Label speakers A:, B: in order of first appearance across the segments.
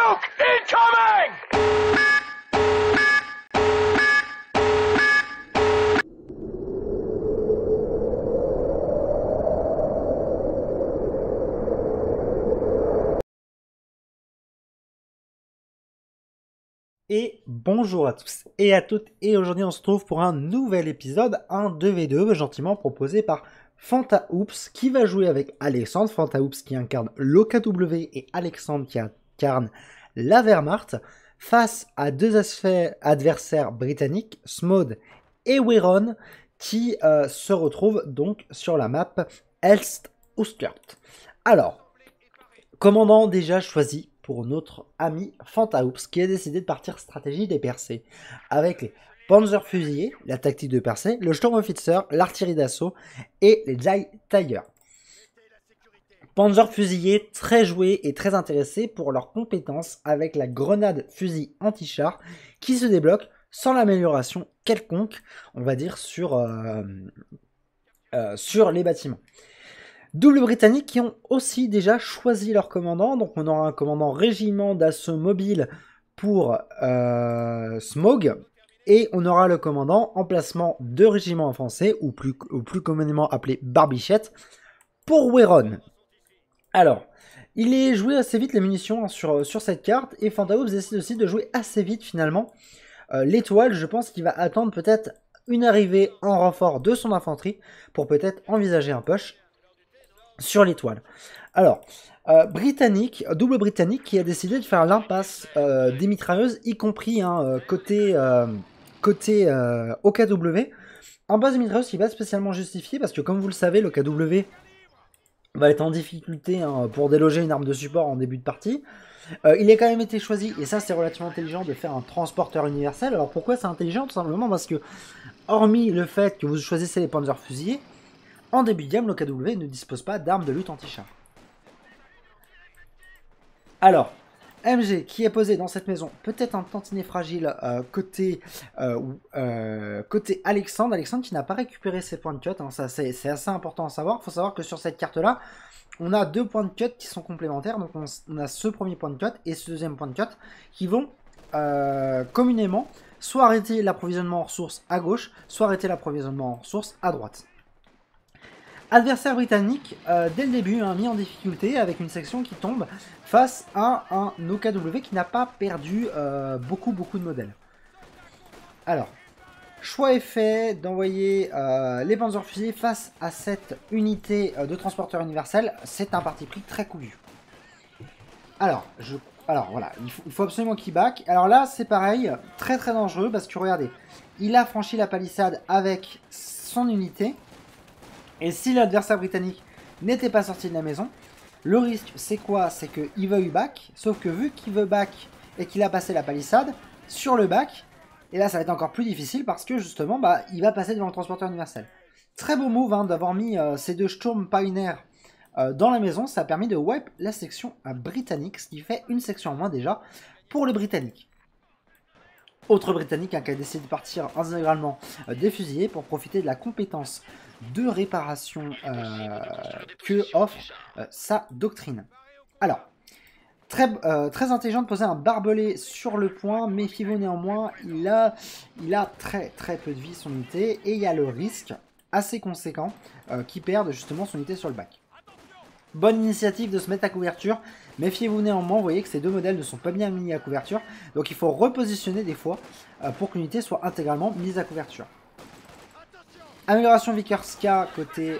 A: Nuke incoming!
B: Et bonjour à tous et à toutes, et aujourd'hui on se trouve pour un nouvel épisode, un 2v2 gentiment proposé par FantaOops qui va jouer avec Alexandre, FantaOops qui incarne l'OKW et Alexandre qui incarne la Wehrmacht, face à deux adversaires britanniques, Smode et Weron, qui se retrouvent donc sur la map Elst Uskert. Alors, commandant déjà choisi pour notre ami FantaOops qui a décidé de partir stratégie des percées avec les Panzerfusiliers, la tactique de percée, le Sturmoffizier, l'artillerie d'assaut et les Jai Tiger. Panzerfusiliers très joués et très intéressés pour leurs compétences avec la grenade fusil anti-char qui se débloque sans l'amélioration quelconque, on va dire, sur les bâtiments. Double britanniques qui ont aussi déjà choisi leur commandant. Donc on aura un commandant régiment d'assaut mobile pour Smog. Et on aura le commandant emplacement de régiment offensé, ou plus communément appelé Barbichette, pour Weron. Alors, il est joué assez vite les munitions sur cette carte. Et FantaOops décide aussi de jouer assez vite finalement. L'étoile, je pense qu'il va attendre peut-être une arrivée en renfort de son infanterie pour peut-être envisager un push sur l'étoile. Alors, double britannique qui a décidé de faire l'impasse des mitrailleuses, y compris côté OKW. Impasse des mitrailleuses qui va être spécialement justifiée parce que, comme vous le savez, l'OKW va être en difficulté pour déloger une arme de support en début de partie. Il a quand même été choisi, et ça c'est relativement intelligent, de faire un transporteur universel. Alors pourquoi c'est intelligent? Tout simplement parce que, hormis le fait que vous choisissez les Panzerfusiliers, en début de game, l'OKW ne dispose pas d'armes de lutte anti-char. Alors, MG qui est posé dans cette maison, peut-être un tantinet fragile côté Alexandre. Alexandre qui n'a pas récupéré ses points de cut, hein, ça c'est assez important à savoir. Il faut savoir que sur cette carte-là, on a deux points de cut qui sont complémentaires. Donc on a ce premier point de cut et ce deuxième point de cut qui vont communément soit arrêter l'approvisionnement en ressources à gauche, soit arrêter l'approvisionnement en ressources à droite. Adversaire britannique, dès le début, mis en difficulté avec une section qui tombe face à un OKW qui n'a pas perdu beaucoup de modèles. Alors, choix est fait d'envoyer les Panzerfusiliers face à cette unité de transporteur universel. C'est un parti pris très couillu. Alors voilà, il faut absolument qu'il back. Alors là, c'est pareil, très dangereux parce que regardez, il a franchi la palissade avec son unité. Et si l'adversaire britannique n'était pas sorti de la maison, le risque c'est quoi? C'est qu'il veuille back, sauf que vu qu'il veut back et qu'il a passé la palissade, sur le back, et là ça va être encore plus difficile parce que justement il va passer devant le transporteur universel. Très beau move d'avoir mis ces deux Sturm Pioneer dans la maison, ça a permis de wipe la section britannique, ce qui fait une section en moins déjà pour les Britanniques. Autre Britannique qui a décidé de partir intégralement des fusillés pour profiter de la compétence de réparation que offre sa doctrine. Alors, très intelligent de poser un barbelé sur le point, méfiez-vous néanmoins, il a très peu de vie son unité, et il y a le risque assez conséquent qu'il perde justement son unité sur le bac. Bonne initiative de se mettre à couverture, méfiez-vous néanmoins, vous voyez que ces deux modèles ne sont pas bien mis à couverture, donc il faut repositionner des fois pour qu'une unité soit intégralement mise à couverture. Amélioration Vikerska côté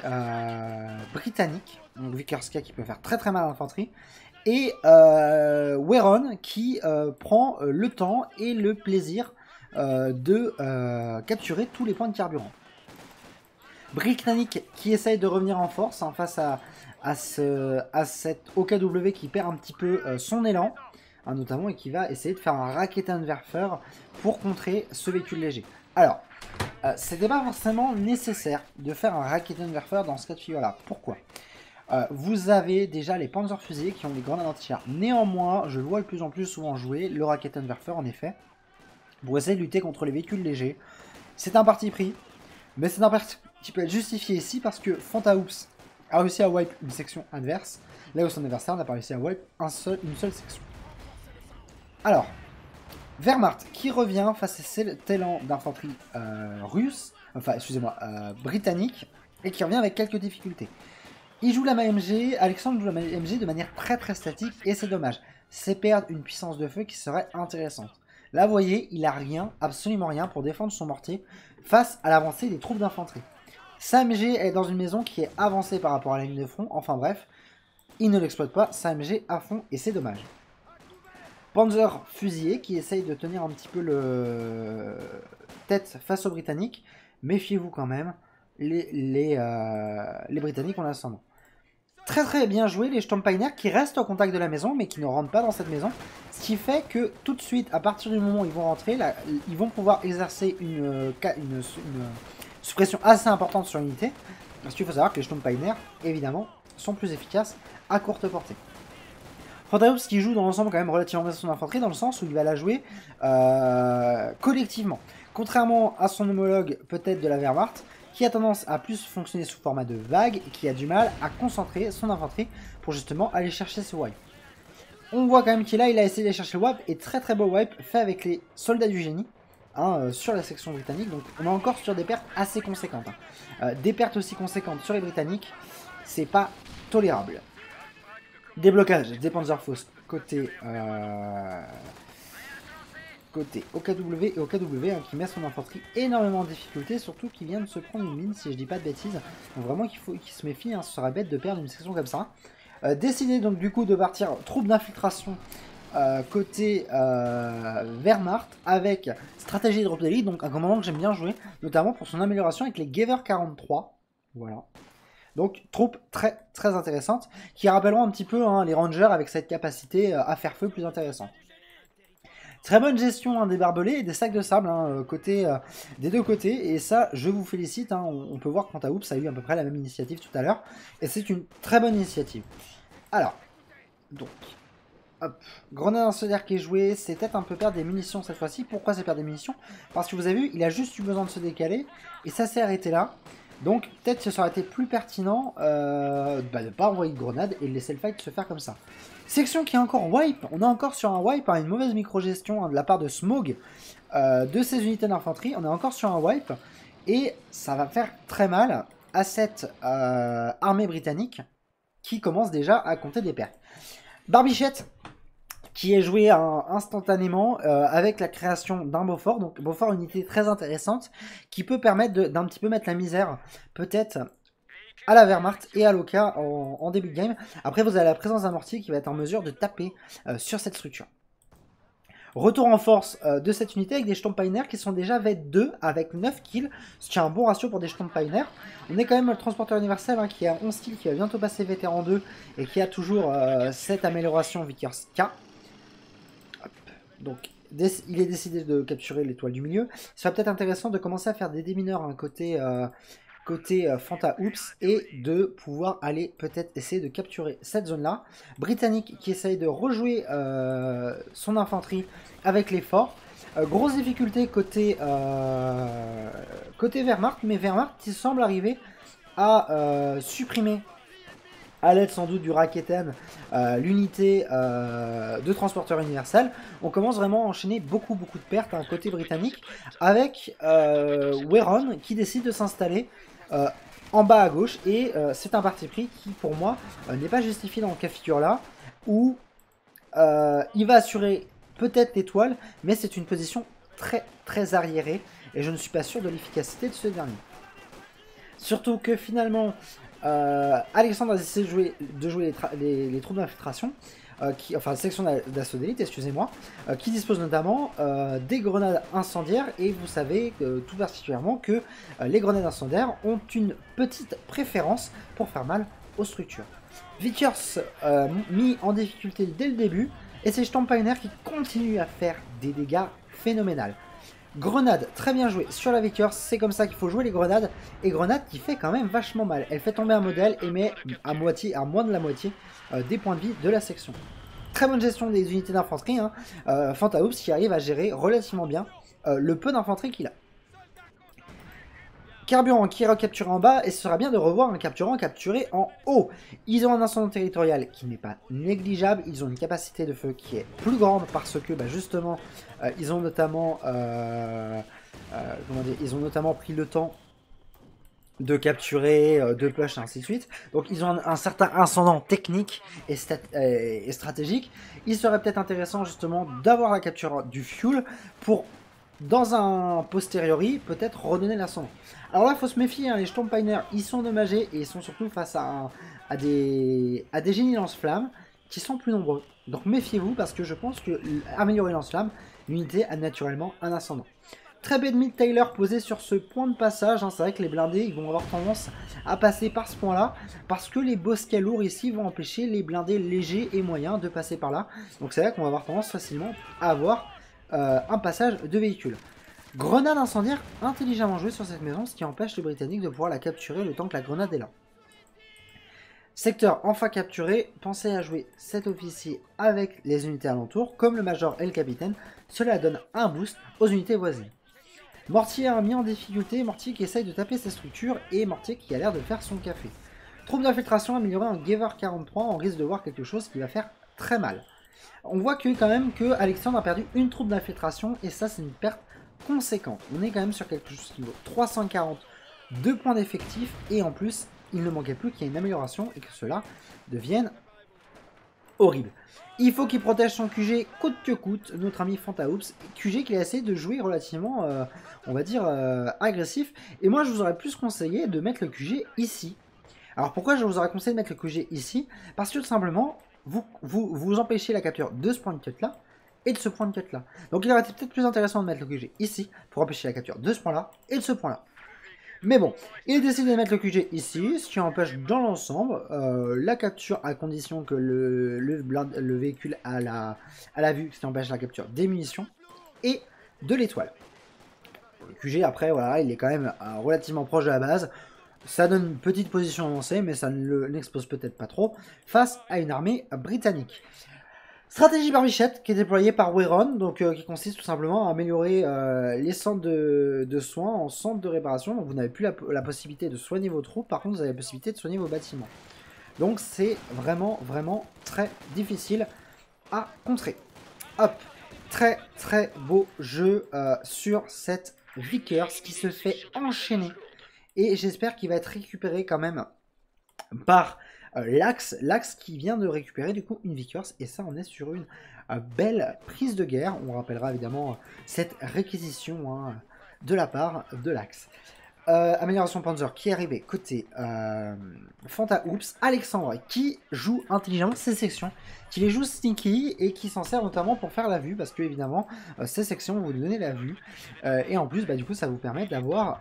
B: britannique, donc Vikerska qui peut faire très mal à l'infanterie, et Weron qui prend le temps et le plaisir de capturer tous les points de carburant. Britannique qui essaye de revenir en force face à cette OKW qui perd un petit peu son élan, notamment, et qui va essayer de faire un Raketenwerfer pour contrer ce véhicule léger. Alors, c'était pas forcément nécessaire de faire un Raketenwerfer dans ce cas de figure-là. Pourquoi? Vous avez déjà les Panzerfusiliers qui ont des grenades anti-char. Néanmoins, je le vois de plus en plus souvent jouer, le Raketenwerfer en effet, pour essayer de lutter contre les véhicules légers. C'est un parti pris, mais c'est un parti qui peut être justifié ici parce que FantaOops a réussi à wipe une section adverse, là où son adversaire n'a pas réussi à wipe une seule section. Alors, Wehrmacht qui revient face à cet élan d'infanterie russe, enfin excusez-moi, britannique, et qui revient avec quelques difficultés. Il joue la MG, Alexandre joue la MG de manière très statique, et c'est dommage. C'est perdre une puissance de feu qui serait intéressante. Là, vous voyez, il a rien, absolument rien, pour défendre son mortier face à l'avancée des troupes d'infanterie. Sa MG est dans une maison qui est avancée par rapport à la ligne de front, enfin bref, il ne l'exploite pas, sa MG à fond, et c'est dommage. Panzer fusillé qui essaye de tenir un petit peu le tête face aux Britanniques. Méfiez-vous quand même, les Britanniques ont l'ascendant. Très bien joué les Sturmpiner qui restent au contact de la maison mais qui ne rentrent pas dans cette maison. Ce qui fait que tout de suite, à partir du moment où ils vont rentrer, là, ils vont pouvoir exercer une suppression assez importante sur l'unité. Parce qu'il faut savoir que les Sturmpiner, évidemment, sont plus efficaces à courte portée. Fantaops qui joue dans l'ensemble quand même relativement bien son infanterie dans le sens où il va la jouer collectivement. Contrairement à son homologue peut-être de la Wehrmacht, qui a tendance à plus fonctionner sous format de vague et qui a du mal à concentrer son infanterie pour justement aller chercher ce wipe. On voit quand même qu'il a essayé d'aller chercher le wipe et très beau wipe fait avec les soldats du génie sur la section britannique. Donc on est encore sur des pertes assez conséquentes. Des pertes aussi conséquentes sur les Britanniques, c'est pas tolérable. Déblocage des Panzerfaust côté OKW et OKW qui met son infanterie énormément en difficulté, surtout qu'il vient de se prendre une mine si je dis pas de bêtises. Donc vraiment qu'il se méfie, ce serait bête de perdre une section comme ça. Décidé donc du coup de partir troupe d'infiltration côté Wehrmacht avec stratégie de drop d'élite, donc un commandant que j'aime bien jouer, notamment pour son amélioration avec les Gewehr 43. Voilà. Donc, troupe très intéressante, qui rappelleront un petit peu les Rangers avec cette capacité à faire feu plus intéressante. Très bonne gestion des barbelés et des sacs de sable des deux côtés, et ça, je vous félicite. On peut voir que Fantaops a eu à peu près la même initiative tout à l'heure, et c'est une très bonne initiative. Alors, donc, hop, grenade incendiaire qui est jouée, c'est peut-être un peu perdre des munitions cette fois-ci. Pourquoi c'est perdre des munitions? Parce que vous avez vu, il a juste eu besoin de se décaler, et ça s'est arrêté là. Donc peut-être que ça aurait été plus pertinent de ne pas envoyer de grenade et de laisser le fight se faire comme ça. Section qui est encore wipe, on est encore sur un wipe, une mauvaise micro-gestion de la part de Smog de ses unités d'infanterie, on est encore sur un wipe et ça va faire très mal à cette armée britannique qui commence déjà à compter des pertes. Barbichette qui est joué instantanément avec la création d'un Beaufort. Donc Beaufort, une unité très intéressante qui peut permettre d'un petit peu mettre la misère peut-être à la Wehrmacht et à l'Oka en début de game. Après, vous avez la présence d'un mortier qui va être en mesure de taper sur cette structure. Retour en force de cette unité avec des Sturmpiner qui sont déjà V2 avec 9 kills, ce qui est un bon ratio pour des Sturmpiner. On est quand même le transporteur universel qui a 11 kills, qui va bientôt passer vétéran 2 et qui a toujours cette amélioration Vickers K. Donc, il est décidé de capturer l'étoile du milieu. Ce serait peut-être intéressant de commencer à faire des démineurs côté Fantaops et de pouvoir aller peut-être essayer de capturer cette zone-là. Britannique qui essaye de rejouer son infanterie avec les forts. Grosse difficulté côté Wehrmacht, mais Wehrmacht qui semble arriver à supprimer, à l'aide sans doute du Raketen, l'unité de transporteur universel. On commence vraiment à enchaîner beaucoup de pertes côté britannique, avec Weron qui décide de s'installer en bas à gauche, et c'est un parti pris qui pour moi n'est pas justifié dans le cas de figure là, où il va assurer peut-être l'étoile, mais c'est une position très arriérée, et je ne suis pas sûr de l'efficacité de ce dernier. Surtout que finalement, Alexandre a décidé de jouer les troupes d'infiltration, enfin section d'assaut d'élite, excusez-moi, qui dispose notamment des grenades incendiaires, et vous savez tout particulièrement que les grenades incendiaires ont une petite préférence pour faire mal aux structures. Vickers mis en difficulté dès le début, et c'est Sturmpiner qui continue à faire des dégâts phénoménaux. Grenade très bien jouée sur la Vickers, c'est comme ça qu'il faut jouer les grenades, et grenade qui fait quand même vachement mal. Elle fait tomber un modèle et met à moins de la moitié des points de vie de la section. Très bonne gestion des unités d'infanterie, Fantaops qui arrive à gérer relativement bien le peu d'infanterie qu'il a. Carburant qui est recapturé en bas, et ce sera bien de revoir un carburant capturé en haut. Ils ont un incendie territorial qui n'est pas négligeable, ils ont une capacité de feu qui est plus grande parce que justement, ils ont notamment, ils ont notamment pris le temps de capturer, de push, et ainsi de suite. Donc ils ont un certain ascendant technique et stratégique. Il serait peut-être intéressant justement d'avoir la capture du fuel pour, dans un posteriori, peut-être redonner l'ascendant. Alors là, il faut se méfier, hein, les Sturmpiner, ils sont endommagés et ils sont surtout face à des génies lance-flammes qui sont plus nombreux. Donc méfiez-vous parce que je pense que améliorer lance-flamme, l'unité a naturellement un ascendant. Très bête mid Taylor posé sur ce point de passage, hein. C'est vrai que les blindés ils vont avoir tendance à passer par ce point là, parce que les bosquets lourds ici vont empêcher les blindés légers et moyens de passer par là. Donc c'est vrai qu'on va avoir tendance facilement à avoir un passage de véhicule. Grenade incendiaire intelligemment jouée sur cette maison, ce qui empêche les Britanniques de pouvoir la capturer le temps que la grenade est là. Secteur enfin capturé, pensez à jouer cet officier avec les unités alentours, comme le Major et le Capitaine, cela donne un boost aux unités voisines. Mortier a mis en difficulté, Mortier qui essaye de taper ses structures et Mortier qui a l'air de faire son café. Troupe d'infiltration améliorée en Gever 43, on risque de voir quelque chose qui va faire très mal. On voit que quand même que Alexandre a perdu une troupe d'infiltration et ça c'est une perte conséquente. On est quand même sur quelque chose qui vaut 342 points d'effectif et en plus il ne manquait plus qu'il y ait une amélioration et que cela devienne horrible. Il faut qu'il protège son QG coûte que coûte, notre ami Fantaoops. QG qu'il a essayé de jouer relativement, on va dire, agressif. Et moi, je vous aurais plus conseillé de mettre le QG ici. Alors pourquoi je vous aurais conseillé de mettre le QG ici? Parce que tout simplement, vous empêchez la capture de ce point de cut là et de ce point de cut là. Donc il aurait été peut-être plus intéressant de mettre le QG ici pour empêcher la capture de ce point là et de ce point là. Mais bon, il décide de mettre le QG ici, ce qui empêche dans l'ensemble la capture à condition que le véhicule a la vue, ce qui empêche la capture des munitions et de l'étoile. Le QG après, voilà, il est quand même relativement proche de la base. Ça donne une petite position avancée, mais ça ne l'expose peut-être pas trop face à une armée britannique. Stratégie barbichette qui est déployée par Weron, donc qui consiste tout simplement à améliorer les centres de soins en centres de réparation. Donc vous n'avez plus la possibilité de soigner vos troupes, par contre vous avez la possibilité de soigner vos bâtiments. Donc c'est vraiment très difficile à contrer. Hop, très beau jeu sur cette Vickers qui se fait enchaîner. Et j'espère qu'il va être récupéré quand même par l'Axe qui vient de récupérer du coup une Vickers, et ça on est sur une belle prise de guerre. On rappellera évidemment cette réquisition de la part de l'Axe. Amélioration Panzer qui est arrivé côté Fantaoops. Alexandre qui joue intelligemment ses sections, qui les joue sneaky et qui s'en sert notamment pour faire la vue, parce que évidemment ces sections vont vous donner la vue et en plus du coup ça vous permet d'avoir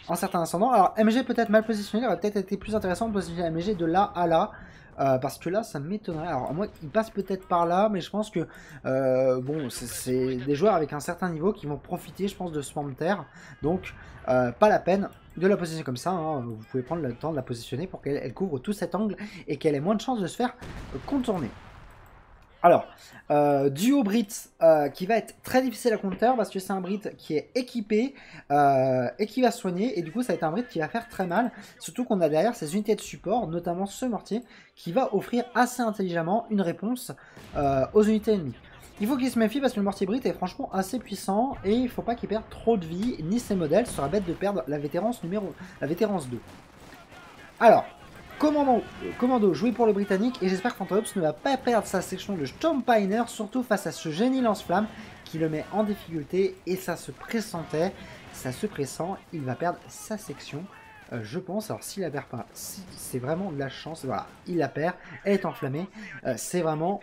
B: un certain ascendant. Alors MG peut-être mal positionné, il aurait peut-être été plus intéressant de positionner MG de là à là. Parce que là ça m'étonnerait. Alors moi il passe peut-être par là, mais je pense que bon c'est des joueurs avec un certain niveau qui vont profiter je pense de Swamp Terre, donc pas la peine de la positionner comme ça, hein. Vous pouvez prendre le temps de la positionner pour qu'elle couvre tout cet angle et qu'elle ait moins de chances de se faire contourner. Alors, duo Brit qui va être très difficile à counter parce que c'est un Brit qui est équipé et qui va soigner, et du coup ça va être un Brit qui va faire très mal, surtout qu'on a derrière ces unités de support, notamment ce mortier qui va offrir assez intelligemment une réponse aux unités ennemies. Il faut qu'il se méfie parce que le mortier Brit est franchement assez puissant et il ne faut pas qu'il perde trop de vie ni ses modèles, ce sera bête de perdre la vétérance 2. Alors, Commando joué pour les Britanniques, et j'espère que Fantaoops ne va pas perdre sa section de Sturmpiner, surtout face à ce génie lance-flamme qui le met en difficulté, et ça se pressentait, ça se pressent, il va perdre sa section, je pense. Alors s'il la perd pas, c'est vraiment de la chance, voilà, il la perd, elle est enflammée, c'est vraiment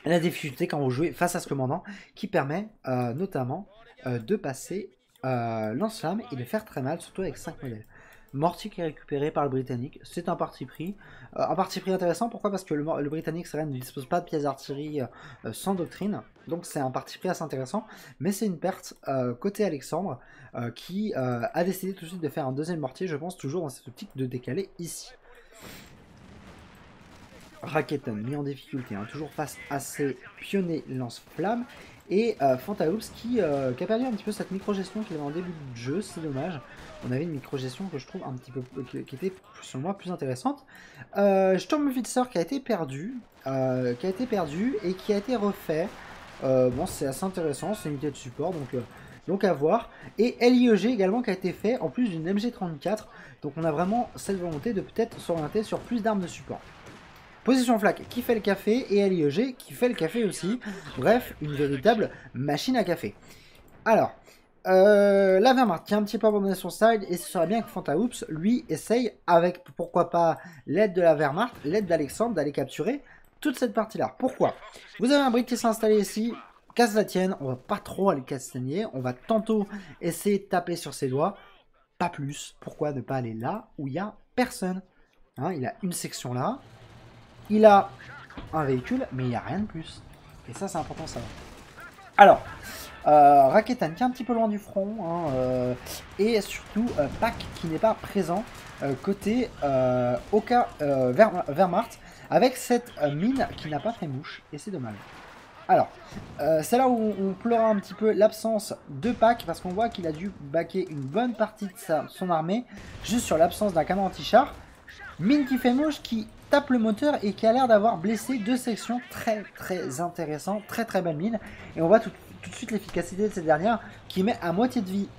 B: la difficulté quand vous jouez face à ce commandant qui permet notamment de passer lance-flamme et de faire très mal, surtout avec 5 modèles. Mortier qui est récupéré par le Britannique, c'est un parti pris intéressant. Pourquoi? Parce que le Britannique ne dispose pas de pièces d'artillerie sans doctrine, donc c'est un parti pris assez intéressant, mais c'est une perte côté Alexandre qui a décidé tout de suite de faire un deuxième mortier, je pense toujours dans cette optique de décaler ici. Raketen mis en difficulté, hein, toujours face à ses pionniers lance-flammes. Et Fantaoops qui a perdu un petit peu cette micro-gestion qu'il avait en début de jeu, c'est dommage. On avait une micro-gestion que je trouve un petit peu qui était selon moi plus intéressante. Sturmwitzer qui a été perdu, et qui a été refait. Bon, c'est assez intéressant, c'est une unité de support, donc à voir. Et LIEG également qui a été fait en plus d'une MG34. Donc on a vraiment cette volonté de peut-être s'orienter sur plus d'armes de support. Position Flak qui fait le café et LIEG qui fait le café aussi. Bref, une véritable machine à café. Alors, la Wehrmacht qui a un petit peu abandonné son side, et ce serait bien que Fantaoops, lui, essaye, avec pourquoi pas l'aide de la Wehrmacht, l'aide d'Alexandre, d'aller capturer toute cette partie-là. Pourquoi? Vous avez un brick qui s'est installé ici, casse la tienne, on va pas trop aller castagner, on va tantôt essayer de taper sur ses doigts, pas plus. Pourquoi ne pas aller là où il n'y a personne, hein? Il a une section là, il a un véhicule, mais il n'y a rien de plus. Et ça, c'est important ça. Alors, Raketen qui est un petit peu loin du front, hein, et surtout Pac qui n'est pas présent côté Oka Wehrmacht, avec cette mine qui n'a pas fait mouche, et c'est dommage. Alors, c'est là où on pleura un petit peu l'absence de Pac, parce qu'on voit qu'il a dû baquer une bonne partie de son armée, juste sur l'absence d'un canon anti-char. Mine qui fait mouche, qui tape le moteur et qui a l'air d'avoir blessé deux sections très intéressantes, très belle mine. Et on voit tout de suite l'efficacité de cette dernière qui met à moitié de vie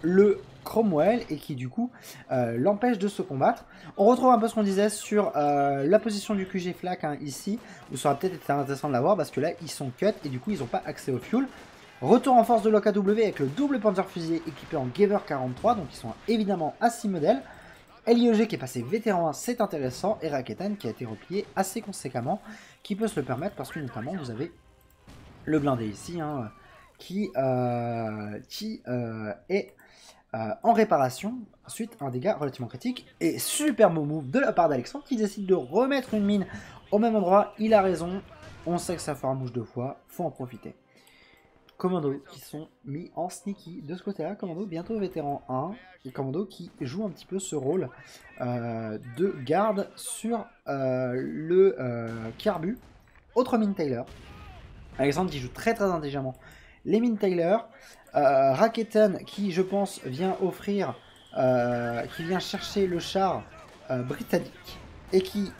B: le Cromwell et qui du coup l'empêche de se combattre. On retrouve un peu ce qu'on disait sur la position du QG Flak, hein, ici, où ça aurait peut-être été intéressant de l'avoir parce que là ils sont cut et du coup ils n'ont pas accès au fuel. Retour en force de l'OKW avec le double Panzer-Fusilier équipé en Gewehr 43, donc ils sont évidemment à 6 modèles. LIEG qui est passé vétéran 1, c'est intéressant, et Raketen qui a été replié assez conséquemment, qui peut se le permettre parce que notamment vous avez le blindé ici, hein, qui est en réparation suite à un dégât relativement critique. Et super beau move de la part d'Alexandre qui décide de remettre une mine au même endroit. Il a raison, on sait que ça fera mouche deux fois, faut en profiter. Commando qui sont mis en sneaky de ce côté-là. Commando bientôt vétéran 1. Et Commando qui joue un petit peu ce rôle de garde sur le Carbu. Autre mine Taylor. Alexandre qui joue très intelligemment les mines Taylor. Raketen qui je pense vient offrir, qui vient chercher le char britannique et qui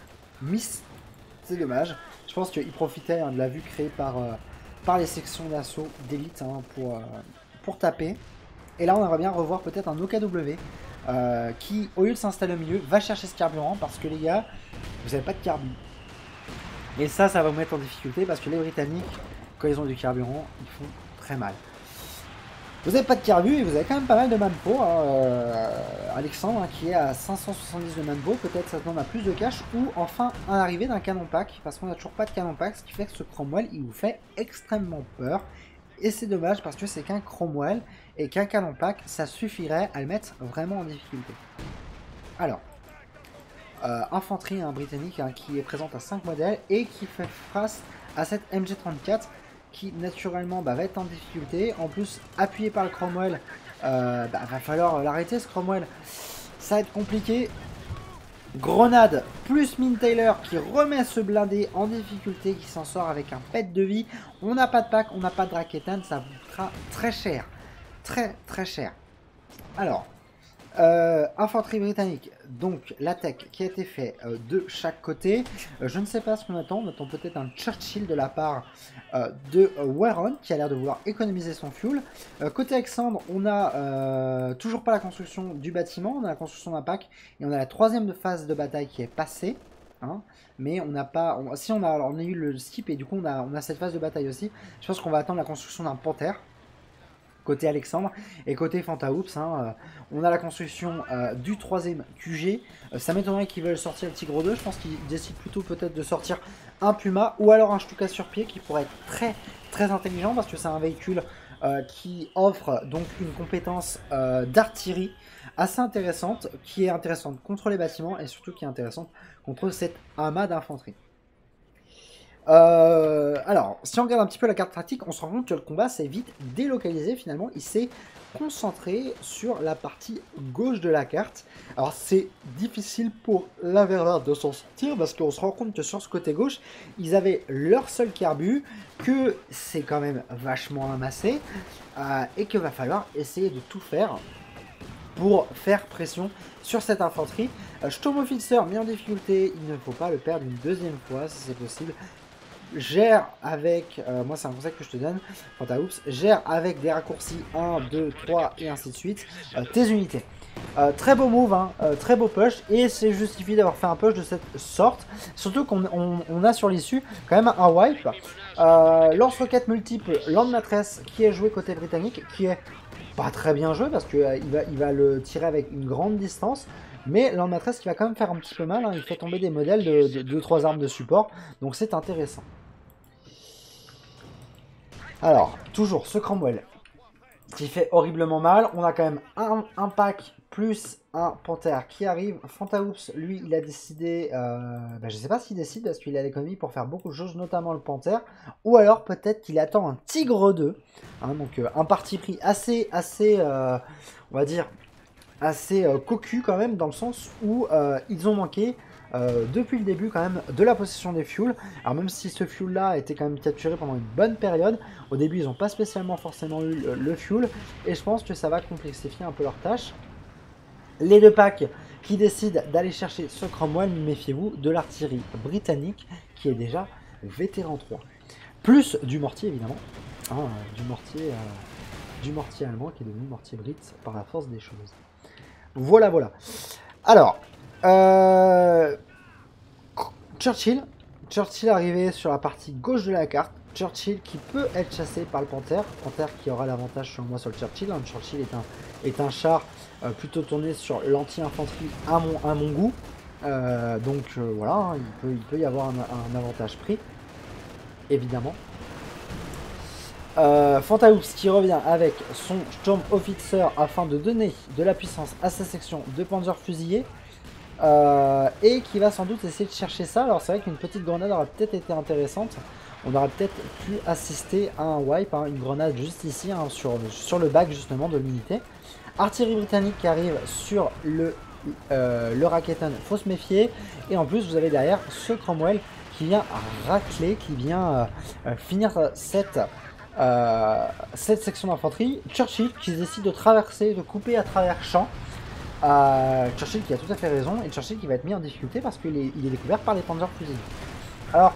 B: miss. C'est dommage. Je pense qu'il profitait, hein, de la vue créée par les sections d'assaut d'élite, hein, pour taper. Et là on aimerait bien revoir peut-être un OKW qui, au lieu de s'installer au milieu, va chercher ce carburant parce que les gars, vous n'avez pas de carbu. Et ça va vous mettre en difficulté parce que les Britanniques, quand ils ont du carburant, ils font très mal. Vous n'avez pas de carbu et vous avez quand même pas mal de manpo, hein, Alexandre, hein, qui est à 570 de manpo, peut-être ça demande à plus de cash, ou enfin un arrivé d'un canon pack, parce qu'on n'a toujours pas de canon pack, ce qui fait que ce Cromwell il vous fait extrêmement peur. Et c'est dommage parce que c'est qu'un Cromwell et qu'un canon pack ça suffirait à le mettre vraiment en difficulté. Alors, infanterie, hein, britannique, hein, qui est présente à 5 modèles et qui fait face à cette MG34 qui naturellement va être en difficulté. En plus, appuyé par le Cromwell, va falloir l'arrêter ce Cromwell. Ça va être compliqué. Grenade plus mine Taylor qui remet ce blindé en difficulté, qui s'en sort avec un pet de vie. On n'a pas de pack, on n'a pas de Raketen, ça vous coûtera très cher. Très cher. Alors, infanterie britannique, donc la tech qui a été fait de chaque côté. Je ne sais pas ce qu'on attend. On attend peut-être un Churchill de la part de Warren qui a l'air de vouloir économiser son fuel. Côté Alexandre, on a toujours pas la construction du bâtiment, on a la construction d'un pack et on a la troisième phase de bataille qui est passée. Hein, mais on n'a pas. On a eu le skip et du coup on a cette phase de bataille aussi. Je pense qu'on va attendre la construction d'un Panther côté Alexandre, et côté Fantaoops, hein, on a la construction du troisième QG. Ça m'étonnerait qu'ils veulent sortir le Tigre 2, je pense qu'ils décident plutôt peut-être de sortir un Puma, ou alors un Stuka sur pied qui pourrait être très intelligent, parce que c'est un véhicule qui offre donc une compétence d'artillerie assez intéressante, qui est intéressante contre les bâtiments, et surtout qui est intéressante contre cette amas d'infanterie. Alors, si on regarde un petit peu la carte pratique, on se rend compte que le combat s'est vite délocalisé finalement. Il s'est concentré sur la partie gauche de la carte. Alors, c'est difficile pour l'Invernar de s'en sortir parce qu'on se rend compte que sur ce côté gauche, ils avaient leur seul carbu, que c'est quand même vachement amassé et qu'il va falloir essayer de tout faire pour faire pression sur cette infanterie. Sturmoffizier mis en difficulté, il ne faut pas le perdre une deuxième fois si c'est possible. Gère avec, moi c'est un conseil que je te donne, gère avec des raccourcis 1, 2, 3 et ainsi de suite, tes unités. Très beau move, hein, très beau push, et c'est justifié d'avoir fait un push de cette sorte, surtout qu'on a sur l'issue quand même un wipe. Lance-roquette multiple, Land Matress qui est joué côté britannique, qui est pas très bien joué parce qu'il il va le tirer avec une grande distance. Mais Land Matress qui va quand même faire un petit peu mal, hein, il fait tomber des modèles de 2-3 armes de support, donc c'est intéressant. Alors, toujours ce Cromwell qui fait horriblement mal. On a quand même un pack plus un Panthère qui arrive. Fantaoups, lui, il a décidé... je ne sais pas s'il décide parce qu'il a l'économie pour faire beaucoup de choses, notamment le Panthère. Ou alors peut-être qu'il attend un Tigre 2. Hein, donc un parti pris assez on va dire, assez cocu quand même, dans le sens où ils ont manqué... depuis le début quand même de la possession des fuels. Alors même si ce fuel là a été quand même capturé pendant une bonne période, au début ils n'ont pas spécialement forcément eu le fuel, et je pense que ça va complexifier un peu leur tâche. Les deux packs qui décident d'aller chercher ce Cromwell, méfiez-vous de l'artillerie britannique qui est déjà vétéran 3. Plus du mortier évidemment, hein, du mortier allemand qui est devenu mortier brit par la force des choses. Voilà. Alors, Churchill arrivé sur la partie gauche de la carte. Churchill qui peut être chassé par le Panthère. Panthère qui aura l'avantage sur moi sur le Churchill. Hein. Churchill est un char plutôt tourné sur l'anti-infanterie à mon goût. Voilà, hein, il peut y avoir un avantage pris, évidemment. Fantaoups qui revient avec son Sturmoffizier afin de donner de la puissance à sa section de Panzer fusillés. Et qui va sans doute essayer de chercher ça. Alors c'est vrai qu'une petite grenade aurait peut-être été intéressante. On aurait peut-être pu assister à un wipe, hein, une grenade juste ici, hein, sur le bac justement de l'unité. Artillerie britannique qui arrive sur le Raketen, faut se méfier. Et en plus vous avez derrière ce Cromwell qui vient racler, qui vient finir cette section d'infanterie. Churchill qui décide de traverser, de couper à travers champs. Churchill qui a tout à fait raison, et Churchill qui va être mis en difficulté parce qu'il est découvert par les Panzer fusiliers. Alors,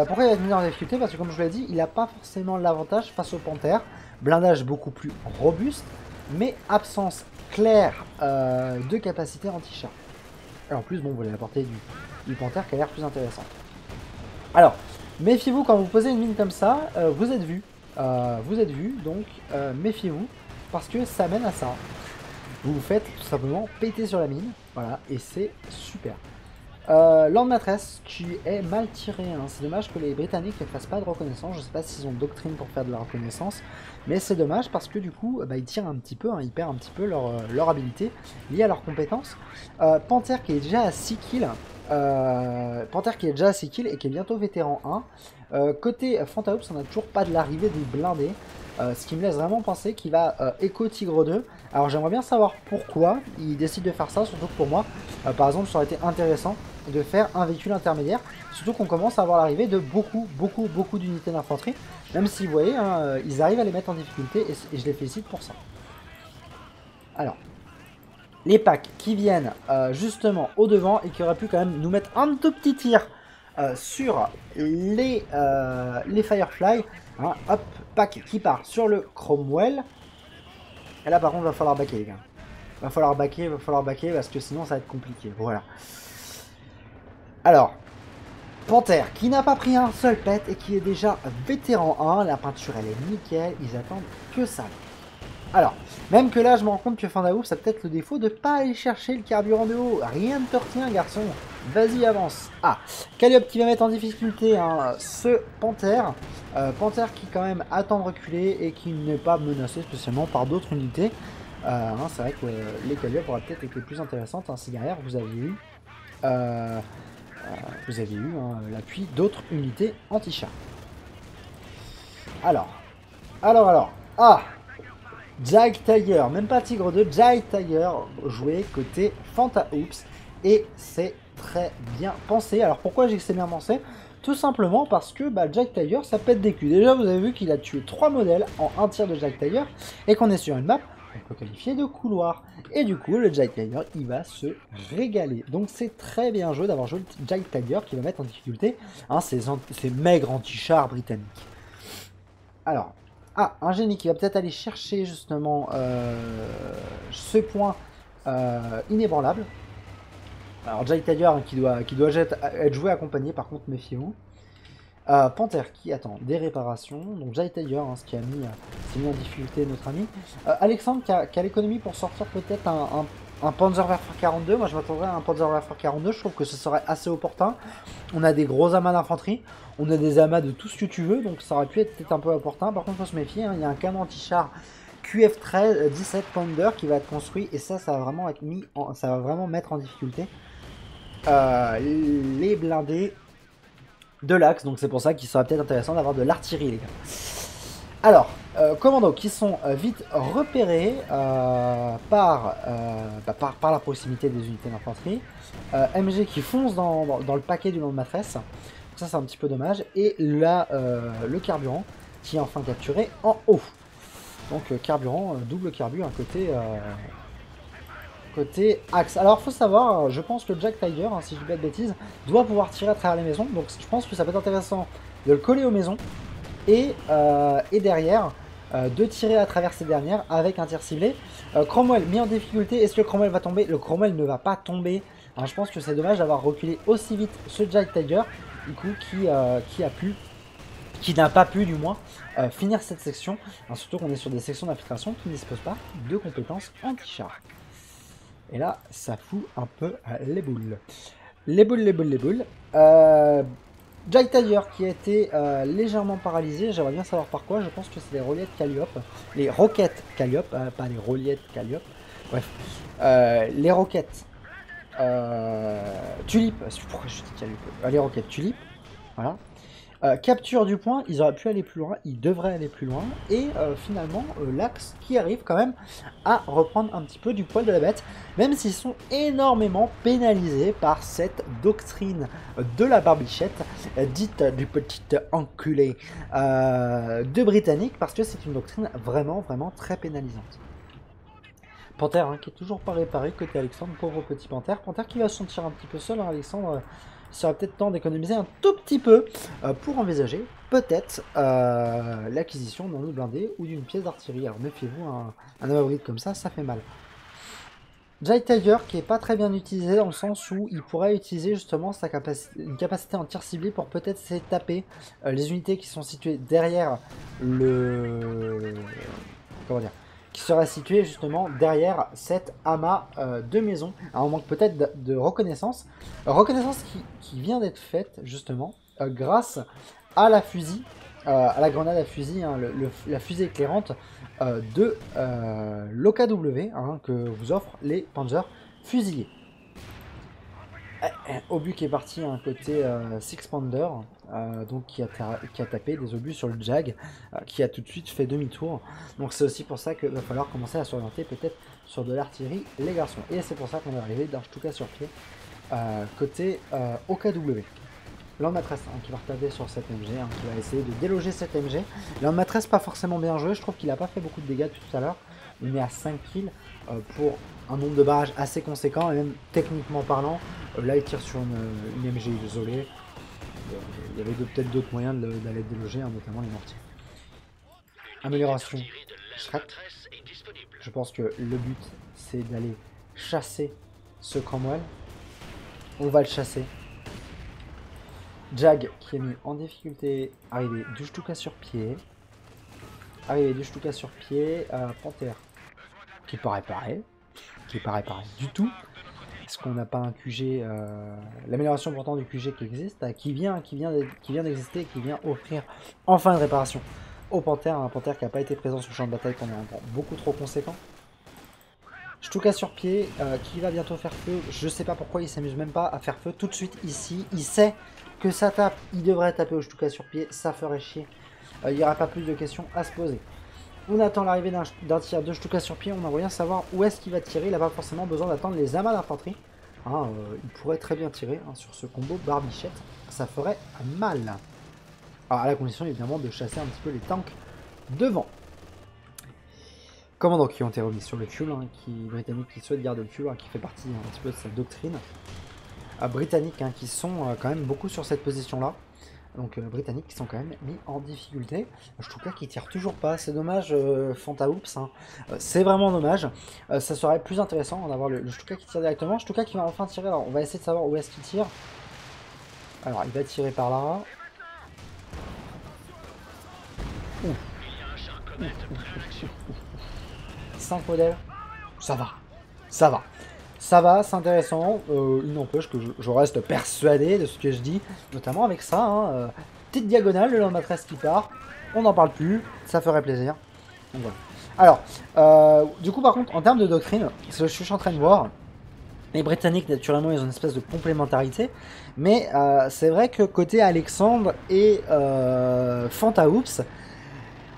B: pourquoi il va être mis en difficulté? Parce que comme je vous l'ai dit, il n'a pas forcément l'avantage face au Panthère. Blindage beaucoup plus robuste, mais absence claire de capacité anti-char. Et en plus, bon, vous allez apporter du Panthère qui a l'air plus intéressant. Alors, méfiez-vous quand vous posez une mine comme ça, vous êtes vu. Donc méfiez-vous, parce que ça mène à ça. Vous vous faites tout simplement péter sur la mine, voilà, et c'est super. Land Matress qui est mal tiré, hein. C'est dommage que les Britanniques ne fassent pas de reconnaissance. Je ne sais pas s'ils ont doctrine pour faire de la reconnaissance, mais c'est dommage parce que du coup ils tirent un petit peu, hein, ils perdent un petit peu leur habilité liée à leurs compétences. Panthère qui est déjà à 6 kills, et qui est bientôt vétéran 1. Côté Fantaoups, on n'a toujours pas de l'arrivée des blindés. Ce qui me laisse vraiment penser qu'il va écho Tigre 2. Alors j'aimerais bien savoir pourquoi il décide de faire ça, surtout que pour moi, par exemple, ça aurait été intéressant de faire un véhicule intermédiaire, surtout qu'on commence à avoir l'arrivée de beaucoup d'unités d'infanterie, même si vous voyez, hein, ils arrivent à les mettre en difficulté, et je les félicite pour ça. Alors, les packs qui viennent justement au devant et qui auraient pu quand même nous mettre un tout petit tir sur les Firefly. Hein, hop, pack qui part sur le Cromwell. Et là par contre il va falloir backer les gars. Il va falloir backer parce que sinon ça va être compliqué. Voilà. Alors, Panthère qui n'a pas pris un seul pet et qui est déjà vétéran 1. La peinture elle est nickel, ils attendent que ça. Alors, même que là je me rends compte que Fandaouf ça peut-être le défaut de pas aller chercher le carburant de haut. Rien ne te retient garçon. Vas-y avance. Ah, Calliope qui va mettre en difficulté hein, ce Panthère. Panthère qui quand même attend de reculer et qui n'est pas menacé spécialement par d'autres unités. Hein, c'est vrai que les Calliope auraient peut-être été plus intéressantes. Hein, si derrière vous avez eu vous avez eu hein, l'appui d'autres unités anti-char. Alors. Ah, Jag Tiger, même pas Tigre 2, Jag Tiger joué côté Fanta Oops. Et c'est très bien pensé. Alors pourquoi j'ai que c'est bien pensé? Tout simplement parce que Jag Tiger, ça pète des culs. Déjà, vous avez vu qu'il a tué 3 modèles en un tir de Jag Tiger. Et qu'on est sur une map qu'on peut qualifier de couloir. Et du coup, le Jag Tiger, il va se régaler. Donc c'est très bien joué d'avoir joué le Jag Tiger qui va mettre en difficulté hein, ces maigres anti-chars britanniques. Alors, un génie qui va peut-être aller chercher justement ce point inébranlable. Alors Jag Tiger hein, qui doit être joué accompagné, par contre méfiez-vous. Panther qui attend des réparations. Donc Jag Tiger, hein, ce qui a mis en difficulté notre ami. Alexandre qui a l'économie pour sortir peut-être un Panzerwerfer 42. Moi je m'attendrais à un Panzerwerfer 42. Je trouve que ce serait assez opportun. On a des gros amas d'infanterie. On a des amas de tout ce que tu veux. Donc ça aurait pu être peut-être un peu opportun. Par contre il faut se méfier. Hein, il y a un canon anti-char QF13 17 Pounder qui va être construit. Et ça va vraiment être ça va vraiment mettre en difficulté les blindés de l'axe, donc c'est pour ça qu'il serait peut-être intéressant d'avoir de l'artillerie les gars. Alors, commandos qui sont vite repérés par la proximité des unités d'infanterie, MG qui fonce dans le paquet du long de maîtresse, ça c'est un petit peu dommage, et là le carburant qui est enfin capturé en haut. Donc carburant, double carbu, un côté axe. Alors faut savoir, je pense que le Jag Tiger, hein, si je dis pas de bêtises, doit pouvoir tirer à travers les maisons. Donc je pense que ça peut être intéressant de le coller aux maisons et derrière de tirer à travers ces dernières avec un tir ciblé. Cromwell mis en difficulté, est-ce que Cromwell va tomber? Le Cromwell ne va pas tomber. Alors, je pense que c'est dommage d'avoir reculé aussi vite ce Jag Tiger, du coup qui n'a pas pu du moins finir cette section. Alors, surtout qu'on est sur des sections d'infiltration qui ne disposent pas de compétences anti-char. Et là, ça fout un peu les boules. Les boules. Jag Tiger qui a été légèrement paralysé. J'aimerais bien savoir par quoi. Je pense que c'est les roquettes Calliope. Les roquettes Calliope, pas les roquettes Calliope. Bref. Les roquettes Tulipe. Pourquoi je dis Calliope? Les roquettes Tulipe. Voilà. Capture du point, ils auraient pu aller plus loin, ils devraient aller plus loin, et finalement l'Axe qui arrive quand même à reprendre un petit peu du poil de la bête, même s'ils sont énormément pénalisés par cette doctrine de la barbichette, dite du petit enculé de Britannique, parce que c'est une doctrine vraiment très pénalisante. Panther hein, qui est toujours pas réparé côté Alexandre, pauvre petit Panther qui va se sentir un petit peu seul, hein, Alexandre. Il serait peut-être temps d'économiser un tout petit peu pour envisager peut-être l'acquisition d'un blindé ou d'une pièce d'artillerie. Alors méfiez-vous, un hybride comme ça fait mal. Jag Tiger qui est pas très bien utilisé dans le sens où il pourrait utiliser justement une capacité en tir ciblé pour peut-être essayer de taper les unités qui sont situées derrière le... Comment dire, qui serait situé justement derrière cet amas de maisons. Alors, on manque peut-être de reconnaissance. Reconnaissance qui vient d'être faite justement grâce à la fusil, à la grenade à fusil, hein, la fusée éclairante de l'OKW hein, que vous offrent les Panzers fusillés. Obus qui est parti à un côté Six Pounder, donc qui a tapé des obus sur le Jag, qui a tout de suite fait demi-tour. Donc c'est aussi pour ça qu'il va falloir commencer à s'orienter peut-être sur de l'artillerie les garçons. Et c'est pour ça qu'on est arrivé d'un Stuka sur pied côté OKW. Land Maîtresse hein, qui va retarder sur cette MG, hein, qui va essayer de déloger cette MG. Land Maîtresse pas forcément bien joué, je trouve qu'il n'a pas fait beaucoup de dégâts tout à l'heure. On est à 5 kills pour un nombre de barrages assez conséquent, et même techniquement parlant, là il tire sur une MG isolée. Il y avait peut-être d'autres moyens d'aller déloger, hein, notamment les mortiers. Amélioration Shrek. Je pense que le but c'est d'aller chasser ce Cromwell. On va le chasser. Jag qui est mis en difficulté, arrivé du Stuka sur pied. Panther qui est pas réparé. Du tout. Est-ce qu'on n'a pas un QG, l'amélioration pourtant du QG qui existe, qui vient d'exister et qui vient offrir enfin une réparation au Panther, un Panther qui n'a pas été présent sur le champ de bataille pendant un temps beaucoup trop conséquent. Stuka sur pied, qui va bientôt faire feu. Je sais pas pourquoi il s'amuse même pas à faire feu tout de suite ici. Il sait que ça tape, il devrait taper au Stuka sur pied, ça ferait chier. Il n'y aura pas plus de questions à se poser. On attend l'arrivée d'un tir de Stuka sur pied, on aimerait bien savoir où est-ce qu'il va tirer. Il n'a pas forcément besoin d'attendre les amas d'infanterie. Hein, il pourrait très bien tirer hein, sur ce combo barbichette, ça ferait mal. Alors à la condition évidemment de chasser un petit peu les tanks devant. Commandants qui ont été remis sur le fuel, hein, britanniques qui souhaitent garder le fuel, hein, qui fait partie un petit peu de cette doctrine. Britanniques hein, qui sont quand même beaucoup sur cette position là. Donc britanniques qui sont quand même mis en difficulté. Stuka qui tire toujours pas, c'est dommage Fantaoups, hein. C'est vraiment dommage. Ça serait plus intéressant d'avoir le Stuka qui tire directement. Stuka qui va enfin tirer, alors on va essayer de savoir où est-ce qu'il tire. Alors il va tirer par là. Ouf. 5 modèles, ça va, ça va. Ça va, c'est intéressant, il n'empêche que je reste persuadé de ce que je dis, notamment avec ça, hein, petite diagonale, le Land-Matresse qui part, on n'en parle plus, ça ferait plaisir. Donc, voilà. Alors, du coup par contre, en termes de doctrine, je suis en train de voir, les Britanniques naturellement ils ont une espèce de complémentarité, mais c'est vrai que côté Alexandre et Fantaoups,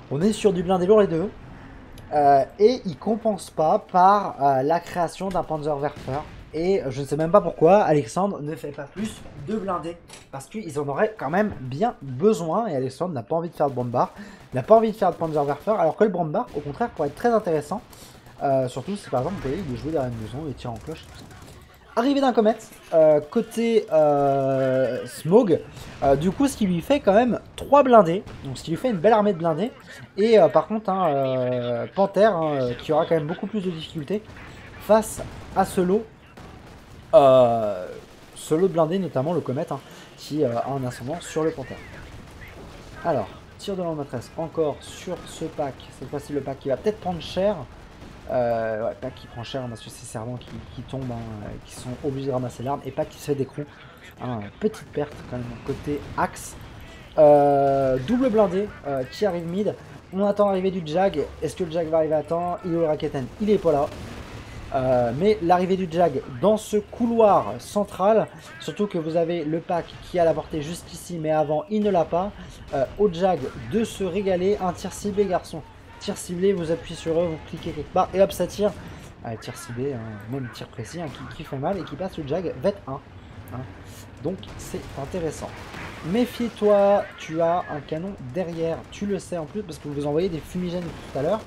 B: on est sur du blindé lourd les deux. Et il compense pas par la création d'un Panzerwerfer. Et je ne sais même pas pourquoi Alexandre ne fait pas plus de blindés. Parce qu'ils en auraient quand même bien besoin. Et Alexandre n'a pas envie de faire de Brandbar. Il n'a pas envie de faire de Panzerwerfer. Alors que le Brandbar, au contraire, pourrait être très intéressant. Surtout si par exemple, vous voyez, il est joué derrière une maison, il tire en cloche. Tout ça. Arrivée d'un comète, côté Smog, du coup ce qui lui fait quand même 3 blindés, donc ce qui lui fait une belle armée de blindés, et par contre Panther hein, qui aura quand même beaucoup plus de difficultés face à ce lot de blindés, notamment le comète hein, qui a un ascendant sur le Panther. Alors, tir de Land-Matresse encore sur ce pack, cette fois-ci le pack qui va peut-être prendre cher. Ouais, pas qui prend cher hein, parce que c'est servants qui tombent, hein, qui sont obligés de ramasser l'arme, et pas qui se fait d'écrou. Hein, petite perte quand même côté axe. Double blindé qui arrive mid. On attend l'arrivée du Jag. Est-ce que le Jag va arriver à temps? Il est où le Raketen? Il est pas là. Mais l'arrivée du Jag dans ce couloir central, surtout que vous avez le pack qui a la portée jusqu'ici, mais avant il ne l'a pas. Au Jag de se régaler, un tir ciblé garçon. Tir ciblé, vous appuyez sur eux, vous cliquez quelque part et hop ça tire. Tir ciblé, hein, même tir précis hein, qui fait mal et qui passe le Jag vet 1. Hein. Donc c'est intéressant. Méfie-toi, tu as un canon derrière, tu le sais en plus parce que vous envoyez des fumigènes tout à l'heure.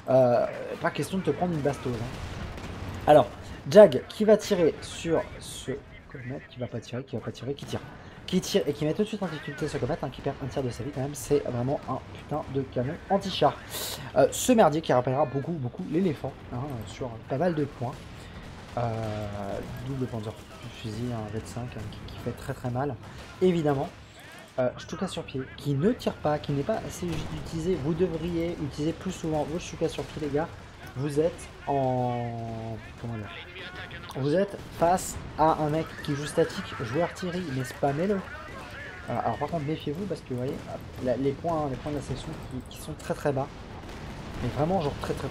B: Pas question de te prendre une bastose. Hein. Alors, Jag qui va tirer sur ce comète, qui va pas tirer, qui tire. Qui tire et qui met tout de suite en difficulté ce comète, hein, qui perd un tir de sa vie quand même, c'est vraiment un putain de canon anti-char. Ce merdier qui rappellera beaucoup l'éléphant, hein, sur pas mal de points. Double Panzer fusil, un V5 hein, qui fait très mal, évidemment. Stuka sur pied, qui ne tire pas, qui n'est pas assez utilisé, vous devriez utiliser plus souvent vos Stuka sur pied les gars. Vous êtes en... comment dire ? Vous êtes face à un mec qui joue statique, joueur artillerie, mais spammez-le. Alors par contre méfiez-vous parce que vous voyez les points de la section qui sont très bas. Mais vraiment genre très fort.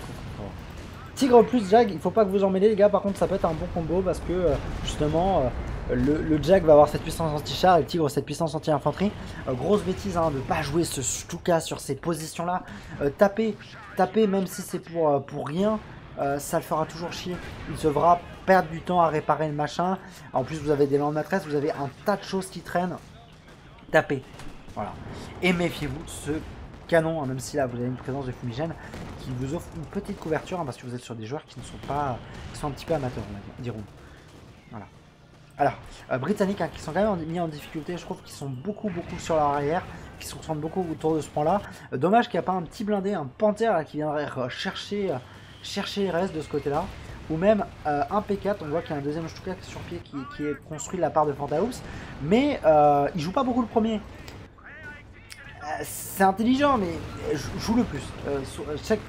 B: Tigre plus Jag, il faut pas que vous en mêlez les gars, par contre ça peut être un bon combo parce que justement le Jag va avoir cette puissance anti-char et le Tigre cette puissance anti-infanterie. Grosse bêtise hein, de pas jouer ce Stuka sur ces positions là. Taper même si c'est pour rien. Ça le fera toujours chier. Il se fera perdre du temps à réparer le machin. En plus, vous avez des Land-Matresse, vous avez un tas de choses qui traînent. Tapez. Voilà. Et méfiez-vous, ce canon, hein, même si là vous avez une présence de fumigène, qui vous offre une petite couverture, hein, parce que vous êtes sur des joueurs qui ne sont pas. Qui sont un petit peu amateurs, on va dire, diront. Voilà. Alors, Britanniques, hein, qui sont quand même mis en difficulté, je trouve qu'ils sont beaucoup sur leur arrière, qui se concentrent beaucoup autour de ce point-là. Dommage qu'il n'y a pas un petit blindé, un Panther là, qui viendrait chercher les restes de ce côté-là, ou même un P4, on voit qu'il y a un deuxième Stuka sur pied qui est construit de la part de Fantaoups, mais il joue pas beaucoup le premier. C'est intelligent, mais joue le plus. Check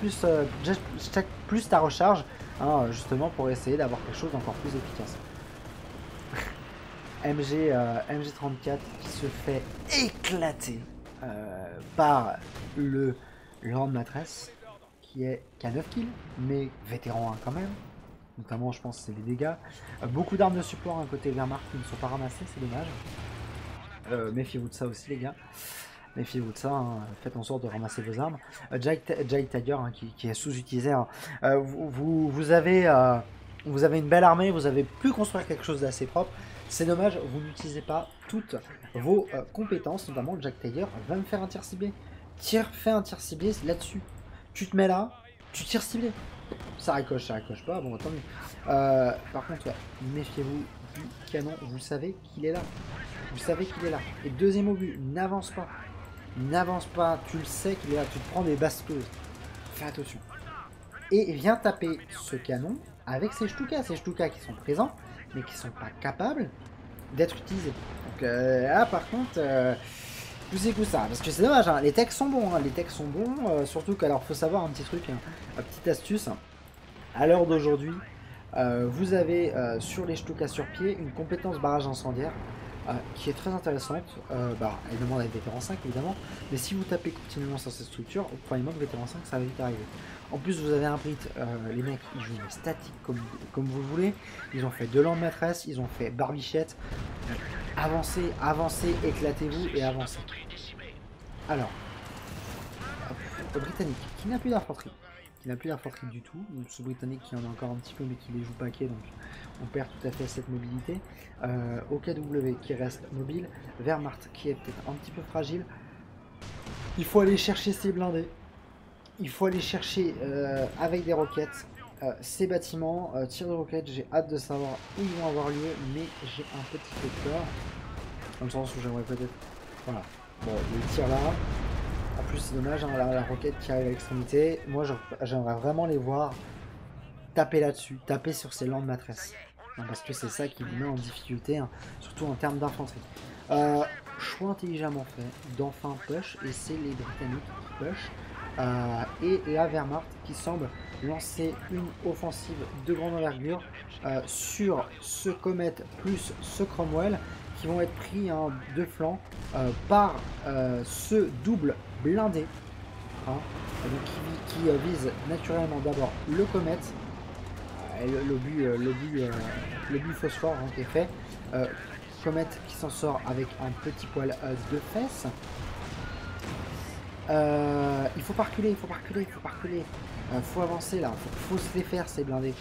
B: plus ta recharge, hein, justement pour essayer d'avoir quelque chose d'encore plus efficace. MG34 qui se fait éclater par le Land-Matresse. Qui a 9 kills, mais vétéran 1 quand même. notamment je pense c'est les dégâts. Beaucoup d'armes de support à côté Wehrmacht qui ne sont pas ramassées, c'est dommage. Méfiez-vous de ça aussi les gars. Méfiez-vous de ça, hein. Faites en sorte de ramasser vos armes. Jade Tiger hein, qui est sous-utilisé. Hein. Vous avez une belle armée, vous avez pu construire quelque chose d'assez propre. C'est dommage, vous n'utilisez pas toutes vos compétences, notamment Jack Tiger va me faire un tir ciblé. Fais un tir ciblé là-dessus. Tu te mets là, tu tires ciblé. Ça ricoche pas, bon tant mieux. Par contre, ouais, méfiez-vous du canon, vous savez qu'il est là. Vous savez qu'il est là. Et deuxième obus, n'avance pas. N'avance pas, tu le sais qu'il est là, tu te prends des basteuses. Fais attention. Et viens taper ce canon avec ces Stukas qui sont présents, mais qui sont pas capables d'être utilisés. Donc là par contre, vous écoutez ça, parce que c'est dommage, hein. Les techs sont bons, hein. Les techs sont bons, surtout qu'alors faut savoir un petit truc, hein, une petite astuce. À l'heure d'aujourd'hui, vous avez sur les Stukas sur pied une compétence barrage incendiaire. Qui est très intéressante, elle demande à être vétéran 5 évidemment, mais si vous tapez continuellement sur cette structure, croyez-moi que vétéran 5 ça va vite arriver. En plus vous avez un Brit, les mecs ils jouent les statiques comme vous voulez, ils ont fait 2 landes maîtresses, ils ont fait barbichette, avancez, éclatez-vous et avancez. Alors, le Britannique qui n'a plus d'infanterie. Du tout, donc ce Britannique qui en a encore un petit peu mais qui les joue paquet, donc on perd tout à fait cette mobilité. OKW qui reste mobile, Wehrmacht qui est peut-être un petit peu fragile. Il faut aller chercher ces blindés, il faut aller chercher avec des roquettes ces bâtiments, tir de roquettes, j'ai hâte de savoir où ils vont avoir lieu, mais j'ai un petit peu peur, dans le sens où j'aimerais peut-être, voilà, bon le tir là. En plus c'est dommage, hein, la roquette qui arrive à l'extrémité. Moi j'aimerais vraiment les voir taper là-dessus, taper sur ces landes maîtresses. Parce que c'est ça qui vous met en difficulté, hein, surtout en termes d'infanterie. Choix intelligemment fait d'enfin push, et c'est les Britanniques qui push. Et la Wehrmacht qui semble lancer une offensive de grande envergure sur ce Comet plus ce Cromwell, qui vont être pris hein, de flanc par ce double blindé hein, qui vise naturellement d'abord le Comet, l'obus phosphore hein, qui est fait, Comet qui s'en sort avec un petit poil de fesses. Il faut pas reculer, faut avancer là, faut se les faire ces blindés,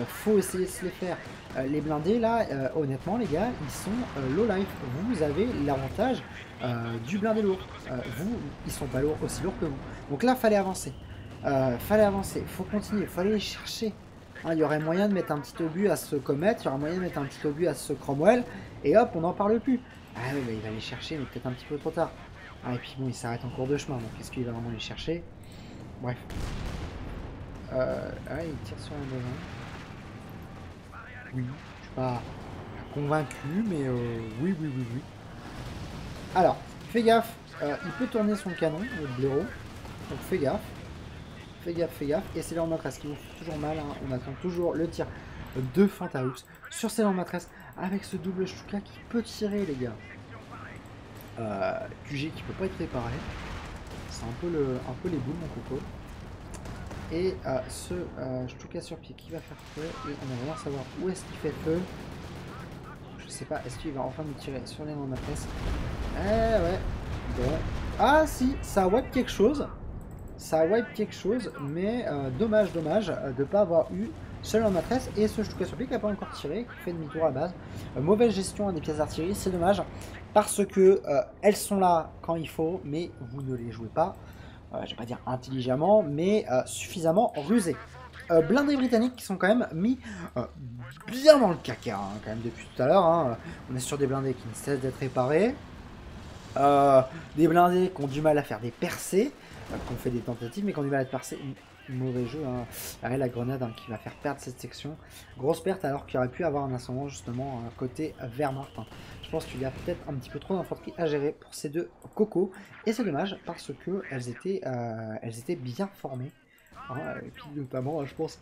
B: faut essayer de se les faire. Les blindés là, honnêtement les gars, ils sont low life, vous avez l'avantage du blindé lourd, ils sont pas lourds, aussi lourds que vous, donc là fallait avancer, faut continuer, faut aller les chercher. Hein, il y aurait moyen de mettre un petit obus à ce Comet, il y aurait moyen de mettre un petit obus à ce Cromwell, et hop on n'en parle plus. Ah oui bah, il va les chercher mais peut-être un petit peu trop tard. Ah, et puis bon, il s'arrête en cours de chemin, donc est-ce qu'il va vraiment les chercher? Bref. Ah, il tire sur un devant. Oui, je suis pas convaincu, mais oui. Alors, fais gaffe, il peut tourner son canon, le blaireau, donc fais gaffe. Et c'est leur maîtresse qui vous fait toujours mal, hein. On attend toujours le tir de Fantaoux sur ses landes maîtresses, avec ce double Stuka qui peut tirer, les gars. QG qui peut pas être réparé, c'est un peu les boules mon coco, et ce Stuka sur pied qui va faire feu, et on va vraiment savoir où est-ce qu'il fait feu. Je sais pas, est-ce qu'il va enfin nous tirer sur les landes maîtresses? Ouais, bon, ah si, ça wipe quelque chose, mais dommage de pas avoir eu seul en maîtresse et ce Stuka sur pied qui n'a pas encore tiré, qui fait demi-tour à la base. Mauvaise gestion des pièces d'artillerie, c'est dommage, parce que elles sont là quand il faut, mais vous ne les jouez pas, je vais pas dire intelligemment, mais suffisamment rusé. Blindés britanniques qui sont quand même mis bien dans le caca, hein, quand même depuis tout à l'heure, hein. On est sur des blindés qui ne cessent d'être réparés, des blindés qui ont du mal à faire des percées, qui ont fait des tentatives mais qui ont du mal à être percés. Mauvais jeu, hein. Arrête la grenade hein, qui va faire perdre cette section. Grosse perte alors qu'il aurait pu avoir un ascendant justement côté Wehrmacht. Hein. Je pense qu'il y a peut-être un petit peu trop d'infanterie à gérer pour ces deux cocos. Et c'est dommage parce que elles étaient bien formées. Hein. Et puis notamment, je pense,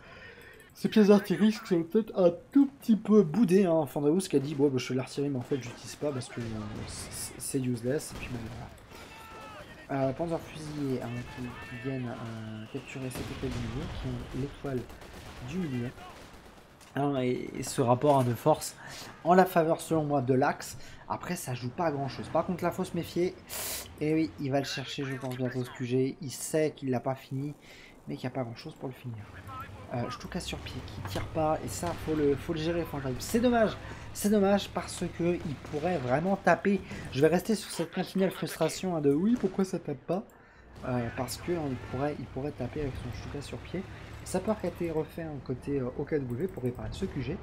B: ces pièces d'artillerie sont peut-être un tout petit peu boudées. Hein. Fandaous qui a dit bon, bah, je fais l'artillerie mais en fait j'utilise pas parce que c'est useless. Et puis bon, voilà. Panzer fusiliers hein, qui viennent capturer cette étoile du milieu, qui ont l'étoile du milieu. Hein, et ce rapport de force en la faveur selon moi de l'axe. Après ça joue pas à grand chose. Par contre là faut se méfier. Et oui il va le chercher je pense bientôt ce QG. Il sait qu'il l'a pas fini mais qu'il n'y a pas grand chose pour le finir. Je tout casse sur pied qui tire pas et ça faut le gérer. C'est dommage parce que il pourrait vraiment taper. Je vais rester sur cette continuelle frustration hein, de oui pourquoi ça tape pas. Parce que hein, il pourrait taper avec son Stuka sur pied. Ça peut avoir été refait un côté OKW pour réparer ce QG.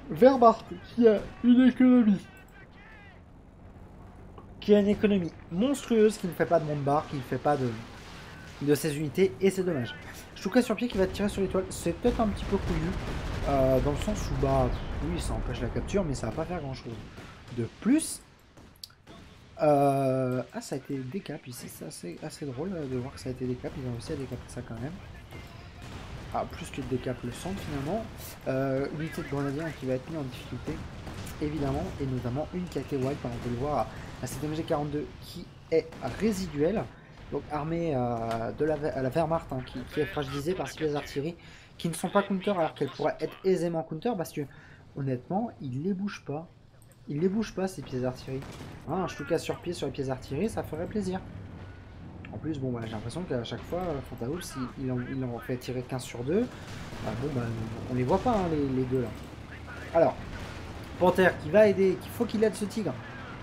B: Wehrmacht qui a une économie monstrueuse, qui ne fait pas de monde barre, qui ne fait pas de ses unités, et c'est dommage. Stuka sur pied qui va tirer sur l'étoile, c'est peut-être un petit peu couillu, dans le sens où bah oui ça empêche la capture, mais ça va pas faire grand chose de plus. Ah ça a été décap ici, c'est assez drôle de voir que ça a été décap, ils ont réussi à décaper ça quand même. Ah, plus que le décap le centre finalement. Unité de grenadier qui va être mise en difficulté, évidemment, et notamment une qui a été wipe, on peut le voir à cette MG42 qui est résiduelle, donc armée à la Wehrmacht hein, qui est fragilisée par ces pièces d'artillerie qui ne sont pas counter alors qu'elles pourraient être aisément counter parce que honnêtement, ils les bougent pas. Ils les bougent pas ces pièces d'artillerie. Hein, un Stuka sur pied sur les pièces d'artillerie, ça ferait plaisir. En plus, bon, bah, j'ai l'impression qu'à chaque fois, Fantaoul, il en fait tirer 15 sur 2. Bah, bon, bah, on les voit pas, hein, les deux là. Alors, Panthère qui va aider, qu'il faut qu'il aide ce tigre.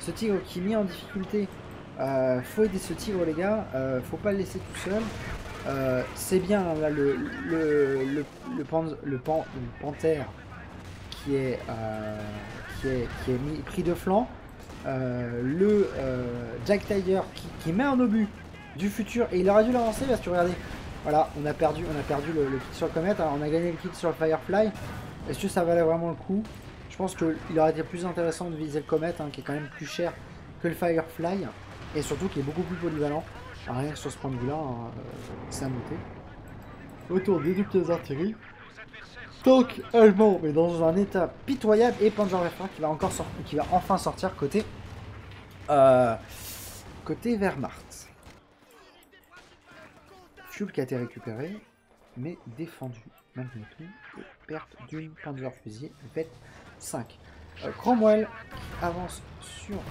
B: Ce tigre qui est mis en difficulté. Faut aider ce tigre, les gars. Faut pas le laisser tout seul. C'est bien, là, le Panthère qui est pris de flanc. Jack Tiger qui met un obus du futur et il aurait dû l'avancer parce que regardez, voilà, on a perdu le kill sur le Comet, alors on a gagné le kill sur le Firefly. Est-ce que ça valait vraiment le coup? Je pense qu'il aurait été plus intéressant de viser le Comet hein, qui est quand même plus cher que le Firefly et surtout qui est beaucoup plus polyvalent. Alors, rien que sur ce point de vue là, hein, c'est à noter. Autour des deux pièces d'artillerie. Tank allemand mais dans un état pitoyable et Panzerwerfer qui va enfin sortir côté Wehrmacht. Fuel qui a été récupéré mais défendu malgré tout. Perte d'une Panzerfusilier V5. Cromwell qui avance sur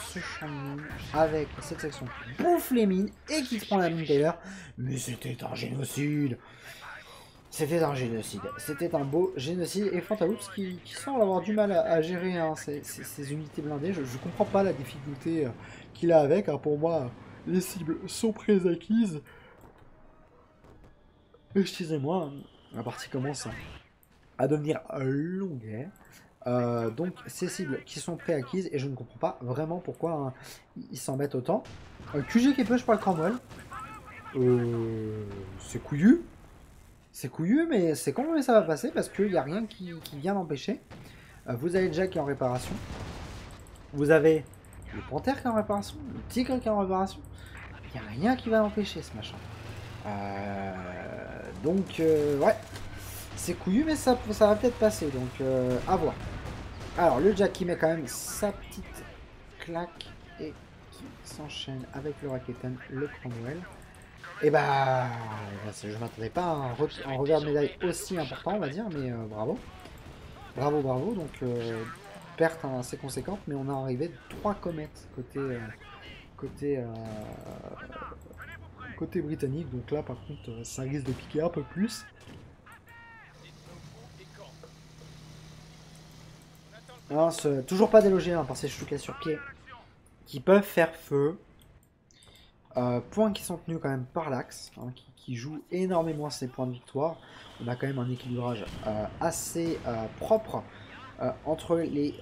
B: ce champ de mine avec cette section qui bouffe les mines et qui se prend la mine d'ailleurs. Mais c'était un génocide. C'était un génocide, c'était un beau génocide et Fantaoups qui semble avoir du mal à gérer hein, ces unités blindées. Je comprends pas la difficulté qu'il a avec, hein. Pour moi les cibles sont préacquises. Excusez-moi, la partie commence à devenir longue. Donc ces cibles qui sont préacquises et je ne comprends pas vraiment pourquoi hein, ils s'embêtent autant. QG qui push par le Cromwell, c'est couillu. C'est couillu, mais c'est comment ça va passer parce qu'il n'y a rien qui vient l'empêcher. Vous avez Jack qui est en réparation. Vous avez le Panthère qui est en réparation. Le Tigre qui est en réparation. Il n'y a rien qui va l'empêcher ce machin. Donc, ouais. C'est couillu, mais ça va peut-être passer. Donc, à voir. Alors, le Jack qui met quand même sa petite claque et qui s'enchaîne avec le Raketen, le Cromwell. Et bah, je m'attendais pas à un revers de médaille aussi important, on va dire, mais bravo. Bravo. Donc, perte hein, assez conséquente, mais on a arrivé 3 comètes côté britannique. Donc là, par contre, ça risque de piquer un peu plus. Alors, toujours pas délogé hein, par ces Stuka sur pied qui peuvent faire feu. Points qui sont tenus quand même par l'axe, hein, qui joue énormément ses points de victoire. On a quand même un équilibrage assez propre entre les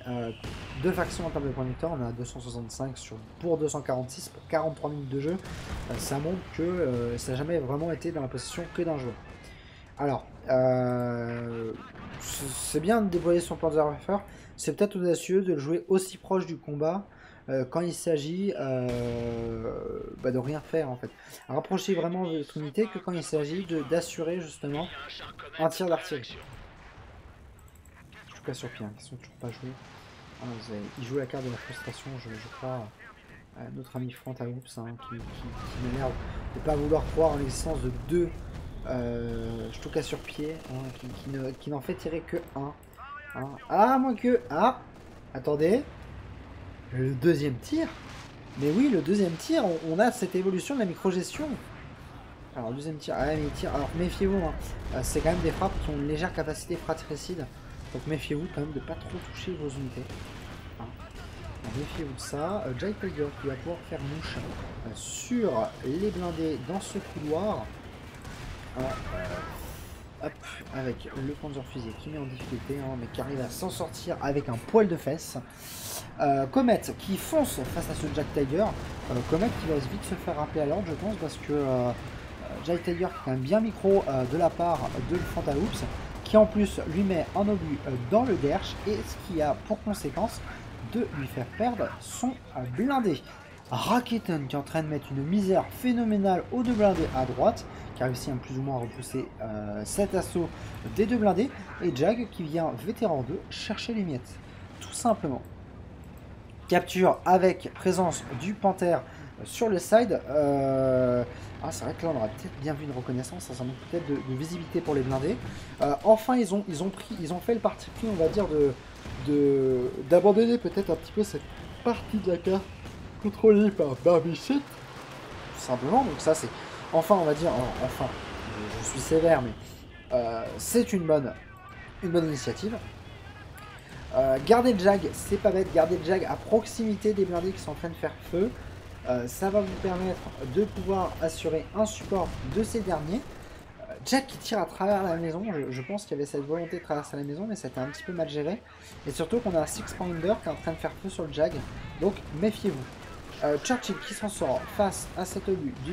B: deux factions en termes de points de victoire. On a 265 pour 246 pour 43 minutes de jeu. Ça montre que ça n'a jamais vraiment été dans la possession que d'un joueur. Alors, c'est bien de déployer son Panzerwerfer. C'est peut-être audacieux de le jouer aussi proche du combat. Quand il s'agit de rien faire en fait. Rapprochez vraiment votre unité que quand il s'agit d'assurer justement un tir d'artillerie. En tout cas sur pied, hein, qui sont toujours pas joués. Ah, il joue la carte de la frustration, je crois. Notre ami Fantaoups hein, qui m'énerve de ne pas vouloir croire en l'existence de deux Je toque à sur pied, hein, qui n'en fait tirer que un. Hein. Ah, moins que... Ah, attendez. Le deuxième tir. Mais oui, le deuxième tir, on a cette évolution de la micro-gestion. Alors, deuxième tir, ah, mais il tire. Alors, méfiez-vous, hein. C'est quand même des frappes qui ont une légère capacité fratricide. Donc, méfiez-vous quand même de pas trop toucher vos unités. Hein. Méfiez-vous de ça. Jack Tiger qui va pouvoir faire mouche sur les blindés dans ce couloir. Hop, avec le panzerfusil qui met en difficulté, hein, mais qui arrive à s'en sortir avec un poil de fesses. Comet qui fonce face à ce Jack Tiger. Comet qui va vite se faire rappeler à l'ordre, je pense, parce que Jack Tiger qui est quand même bien micro de la part de Fantaloups, qui en plus lui met un obus dans le derche, et ce qui a pour conséquence de lui faire perdre son blindé. Raketen qui est en train de mettre une misère phénoménale aux deux blindés à droite, qui a réussi plus ou moins à repousser cet assaut des deux blindés, et Jag qui vient vétéran 2 chercher les miettes, tout simplement. Capture avec présence du Panthère sur le side. Ah, c'est vrai que là on aurait peut-être bien vu une reconnaissance, ça manque peut-être de visibilité pour les blindés. Enfin ils ont fait le parti pris, on va dire, d'abandonner peut-être un petit peu cette partie de la carte contrôlée par Barbichette, tout simplement. Donc ça c'est, enfin on va dire, enfin je suis sévère, mais c'est une bonne initiative. Garder le Jag, c'est pas bête. Garder le Jag à proximité des blindés qui sont en train de faire feu, ça va vous permettre de pouvoir assurer un support de ces derniers. Jag qui tire à travers la maison, je pense qu'il y avait cette volonté de traverser la maison, mais c'était un petit peu mal géré. Et surtout qu'on a un Six Pounder qui est en train de faire feu sur le Jag, donc méfiez-vous. Churchill qui s'en sort face à cet obus du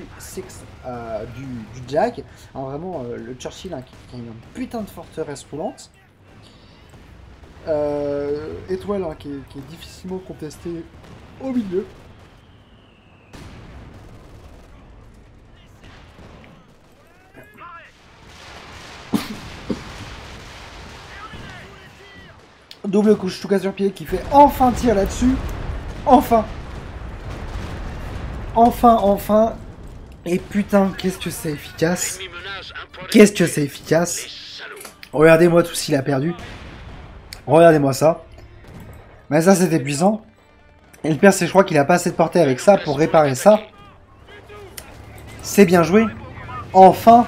B: du Jag. Alors vraiment le Churchill, hein, qui a une putain de forteresse roulante. Étoile, hein, qui est difficilement contestée au milieu. Double couche tout cas sur pied qui fait enfin tir là-dessus. Enfin. Et putain, qu'est-ce que c'est efficace. Qu'est-ce que c'est efficace. Regardez-moi tout ce qu'il a perdu. Regardez-moi ça. Mais ça, c'est épuisant. Et le pire, c'est que je crois qu'il a pas assez de portée avec ça pour réparer ça. C'est bien joué. Enfin.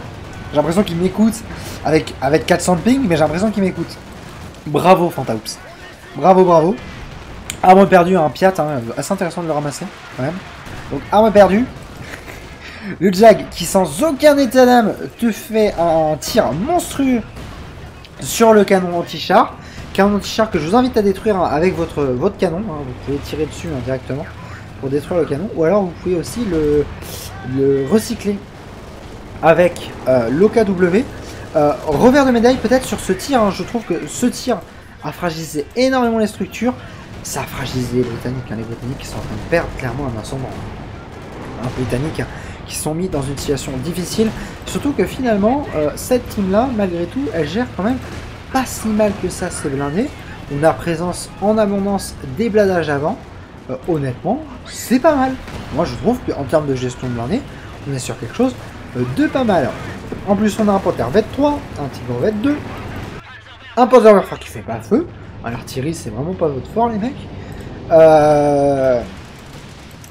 B: J'ai l'impression qu'il m'écoute. Avec 400 de ping, mais j'ai l'impression qu'il m'écoute. Bravo, Fantaoups. Bravo, bravo. Arme perdue, un Piat, hein, assez intéressant de le ramasser, quand même. Donc, arme perdue. Le Jag, qui sans aucun état d'âme, te fait un tir monstrueux sur le canon anti-char. Canon anti-char que je vous invite à détruire avec votre canon. Hein. Vous pouvez tirer dessus, hein, directement pour détruire le canon. Ou alors, vous pouvez aussi le recycler avec l'OKW. Revers de médaille peut-être sur ce tir, hein. Je trouve que ce tir a fragilisé énormément les structures, ça a fragilisé les Britanniques, hein. Les Britanniques qui sont en train de perdre clairement un ascendant, hein. Les Britanniques, hein, qui sont mis dans une situation difficile, surtout que finalement cette team là malgré tout elle gère quand même pas si mal que ça ses blindés. On a présence en abondance des bladages avant, honnêtement c'est pas mal. Moi je trouve qu'en termes de gestion de blindés on est sur quelque chose de pas mal. En plus, on a un Panther Vet 3, un Tigre Vet 2, un Panzer Warfare qui fait pas feu. L'artillerie, c'est vraiment pas votre fort, les mecs.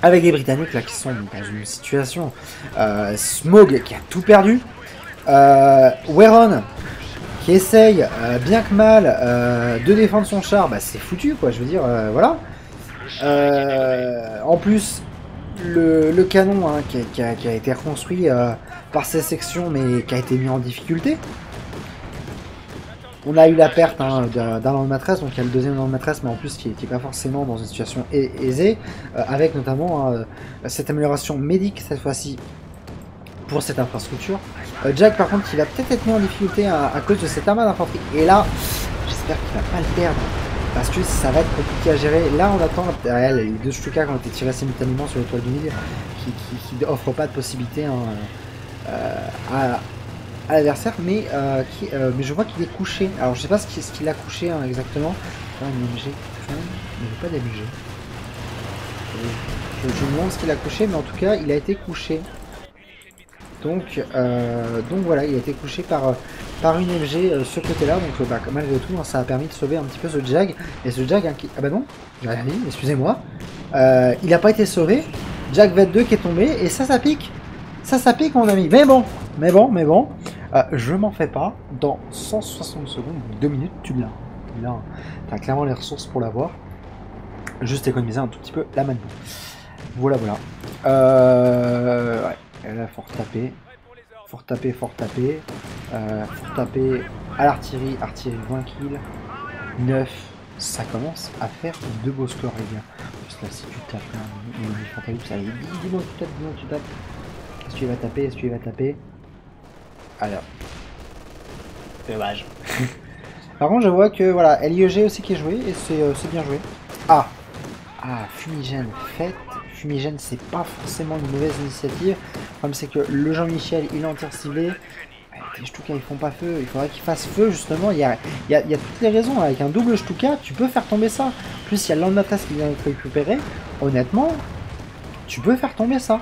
B: Avec les Britanniques là qui sont dans une situation. Smog qui a tout perdu. Weron qui essaye, bien que mal, de défendre son char. Bah, c'est foutu, quoi. Je veux dire, voilà. En plus, le canon, hein, qui a été reconstruit par ces sections mais qui a été mis en difficulté. On a eu la perte, hein, d'un lance maîtresse, donc il y a le deuxième lance maîtresse mais en plus qui n'est pas forcément dans une situation aisée, avec notamment cette amélioration médique cette fois-ci pour cette infrastructure. Jack par contre qui va peut-être être mis en difficulté à cause de cette arme d'infanterie, et là j'espère qu'il va pas le perdre parce que ça va être compliqué à gérer. Là on attend les deux Stuka qui ont été tirés simultanément sur l'étoile du milieu qui offrent pas de possibilité, hein, à l'adversaire, mais je vois qu'il est couché. Alors je sais pas ce qu'il a couché, hein, exactement. Une MG, il n'y a pas d'MG. Je me demande ce qu'il a couché, mais en tout cas il a été couché. Donc voilà, il a été couché par une FG ce côté-là. Donc bah, malgré tout, hein, ça a permis de sauver un petit peu ce Jag. Et ce Jag, hein, qui... ah bah non, j'ai rien dit, excusez-moi. Il n'a pas été sauvé. Jag V2 qui est tombé. Et ça pique. Ça pique, mon ami. Mais bon. Je m'en fais pas. Dans 160 secondes, 2 minutes, tu l'as. Là, t'as clairement les ressources pour l'avoir. Juste économiser un tout petit peu la manne. Voilà. Ouais. Et là, fort taper à l'artillerie, 20 kills, 9, ça commence à faire de beaux scores les gars. Juste là, si tu tapes, allez, dis-moi tu tapes. Est-ce que tu vas taper? Alors, dommage. Par contre, je vois que voilà, LIEG aussi qui est joué et c'est bien joué. Ah, fumigène faite. Fumigène, c'est pas forcément une mauvaise initiative. Le problème, c'est que le Jean-Michel, il est anti-ciblé. Les Stuka, ils font pas feu. Il faudrait qu'ils fassent feu, justement. Il y a toutes les raisons. Avec un double Stuka, tu peux faire tomber ça. En plus, il y a l'Anmatas qui vient d'être récupéré. Honnêtement, tu peux faire tomber ça.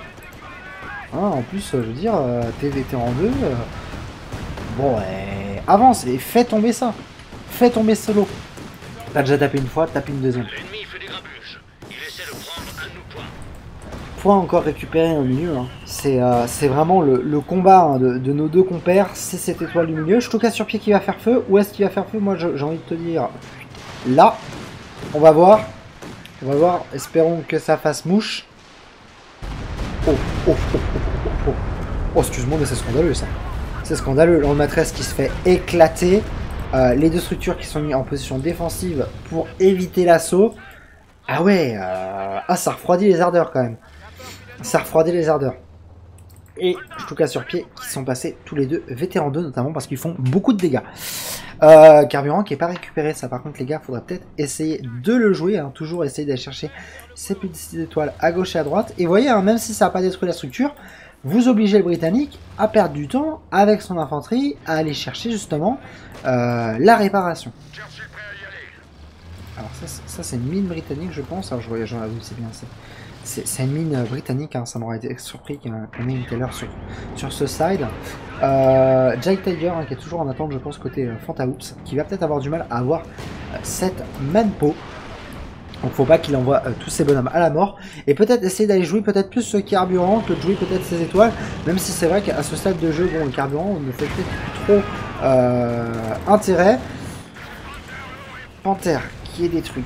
B: Hein, en plus, je veux dire, t'es vétéran 2. Bon, avance et fais tomber ça. Fais tomber solo. T'as déjà tapé une fois, tape une deuxième. Point encore récupéré au milieu. Hein. C'est vraiment le combat hein, de nos deux compères. C'est cette étoile du milieu. Stuka sur pied qui va faire feu. Où est-ce qu'il va faire feu? Moi, j'ai envie de te dire là. On va voir. Espérons que ça fasse mouche. Oh, excuse-moi, mais c'est scandaleux ça. C'est scandaleux. L'Anmatresse qui se fait éclater. Les deux structures qui sont mises en position défensive pour éviter l'assaut. Ah ouais, ça refroidit les ardeurs quand même. Ça refroidit les ardeurs. Et Stuka sur pied qui sont passés tous les deux vétérans 2 notamment parce qu'ils font beaucoup de dégâts. Carburant qui n'est pas récupéré, ça par contre les gars, faudra peut-être essayer de le jouer, hein, toujours essayer d'aller chercher ces petites étoiles à gauche et à droite. Et vous voyez, hein, même si ça n'a pas détruit la structure, vous obligez le Britannique à perdre du temps avec son infanterie à aller chercher justement la réparation. Alors ça c'est une mine britannique je pense, alors je voyage dans la vue, c'est bien, c'est une mine britannique, hein, ça m'aurait été surpris qu'on ait une telle heure sur ce side. Jake Tiger hein, qui est toujours en attente je pense côté Fantaoups, qui va peut-être avoir du mal à avoir cette manpo. Donc faut pas qu'il envoie tous ces bonhommes à la mort. Et peut-être essayer d'aller jouer peut-être plus ce carburant que de jouer peut-être ces étoiles. Même si c'est vrai qu'à ce stade de jeu, bon le carburant ne fait peut-être trop intérêt. Panthère qui est détruit.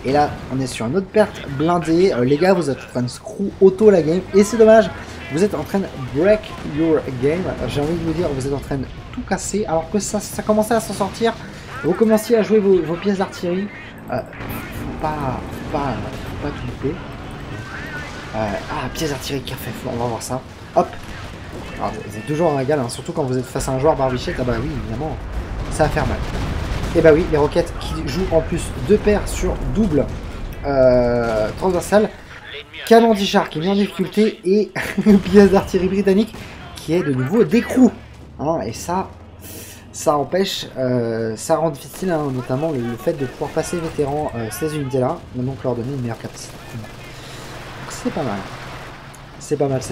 B: Et là on est sur une autre perte blindée. Les gars vous êtes en train de screw auto la game. Et c'est dommage. Vous êtes en train de break your game. J'ai envie de vous dire vous êtes en train de tout casser. Alors que ça commençait à s'en sortir. Vous commenciez à jouer vos pièces d'artillerie. Faut pas tout louper. Pièce d'artillerie qui a fait feu, on va voir ça. Hop. Alors, vous êtes toujours en régal, hein, surtout quand vous êtes face à un joueur barbichette. Ah bah oui, évidemment, ça va faire mal. Et bah oui, les roquettes qui jouent en plus deux paires sur double transversal. Canon anti-char qui est mis en difficulté et pièce d'artillerie britannique qui est de nouveau d'écrou. Hein, et ça empêche, ça rend difficile hein, notamment le fait de pouvoir passer vétéran ces unités là, donc leur donner une meilleure capacité. Donc c'est pas mal. C'est pas mal.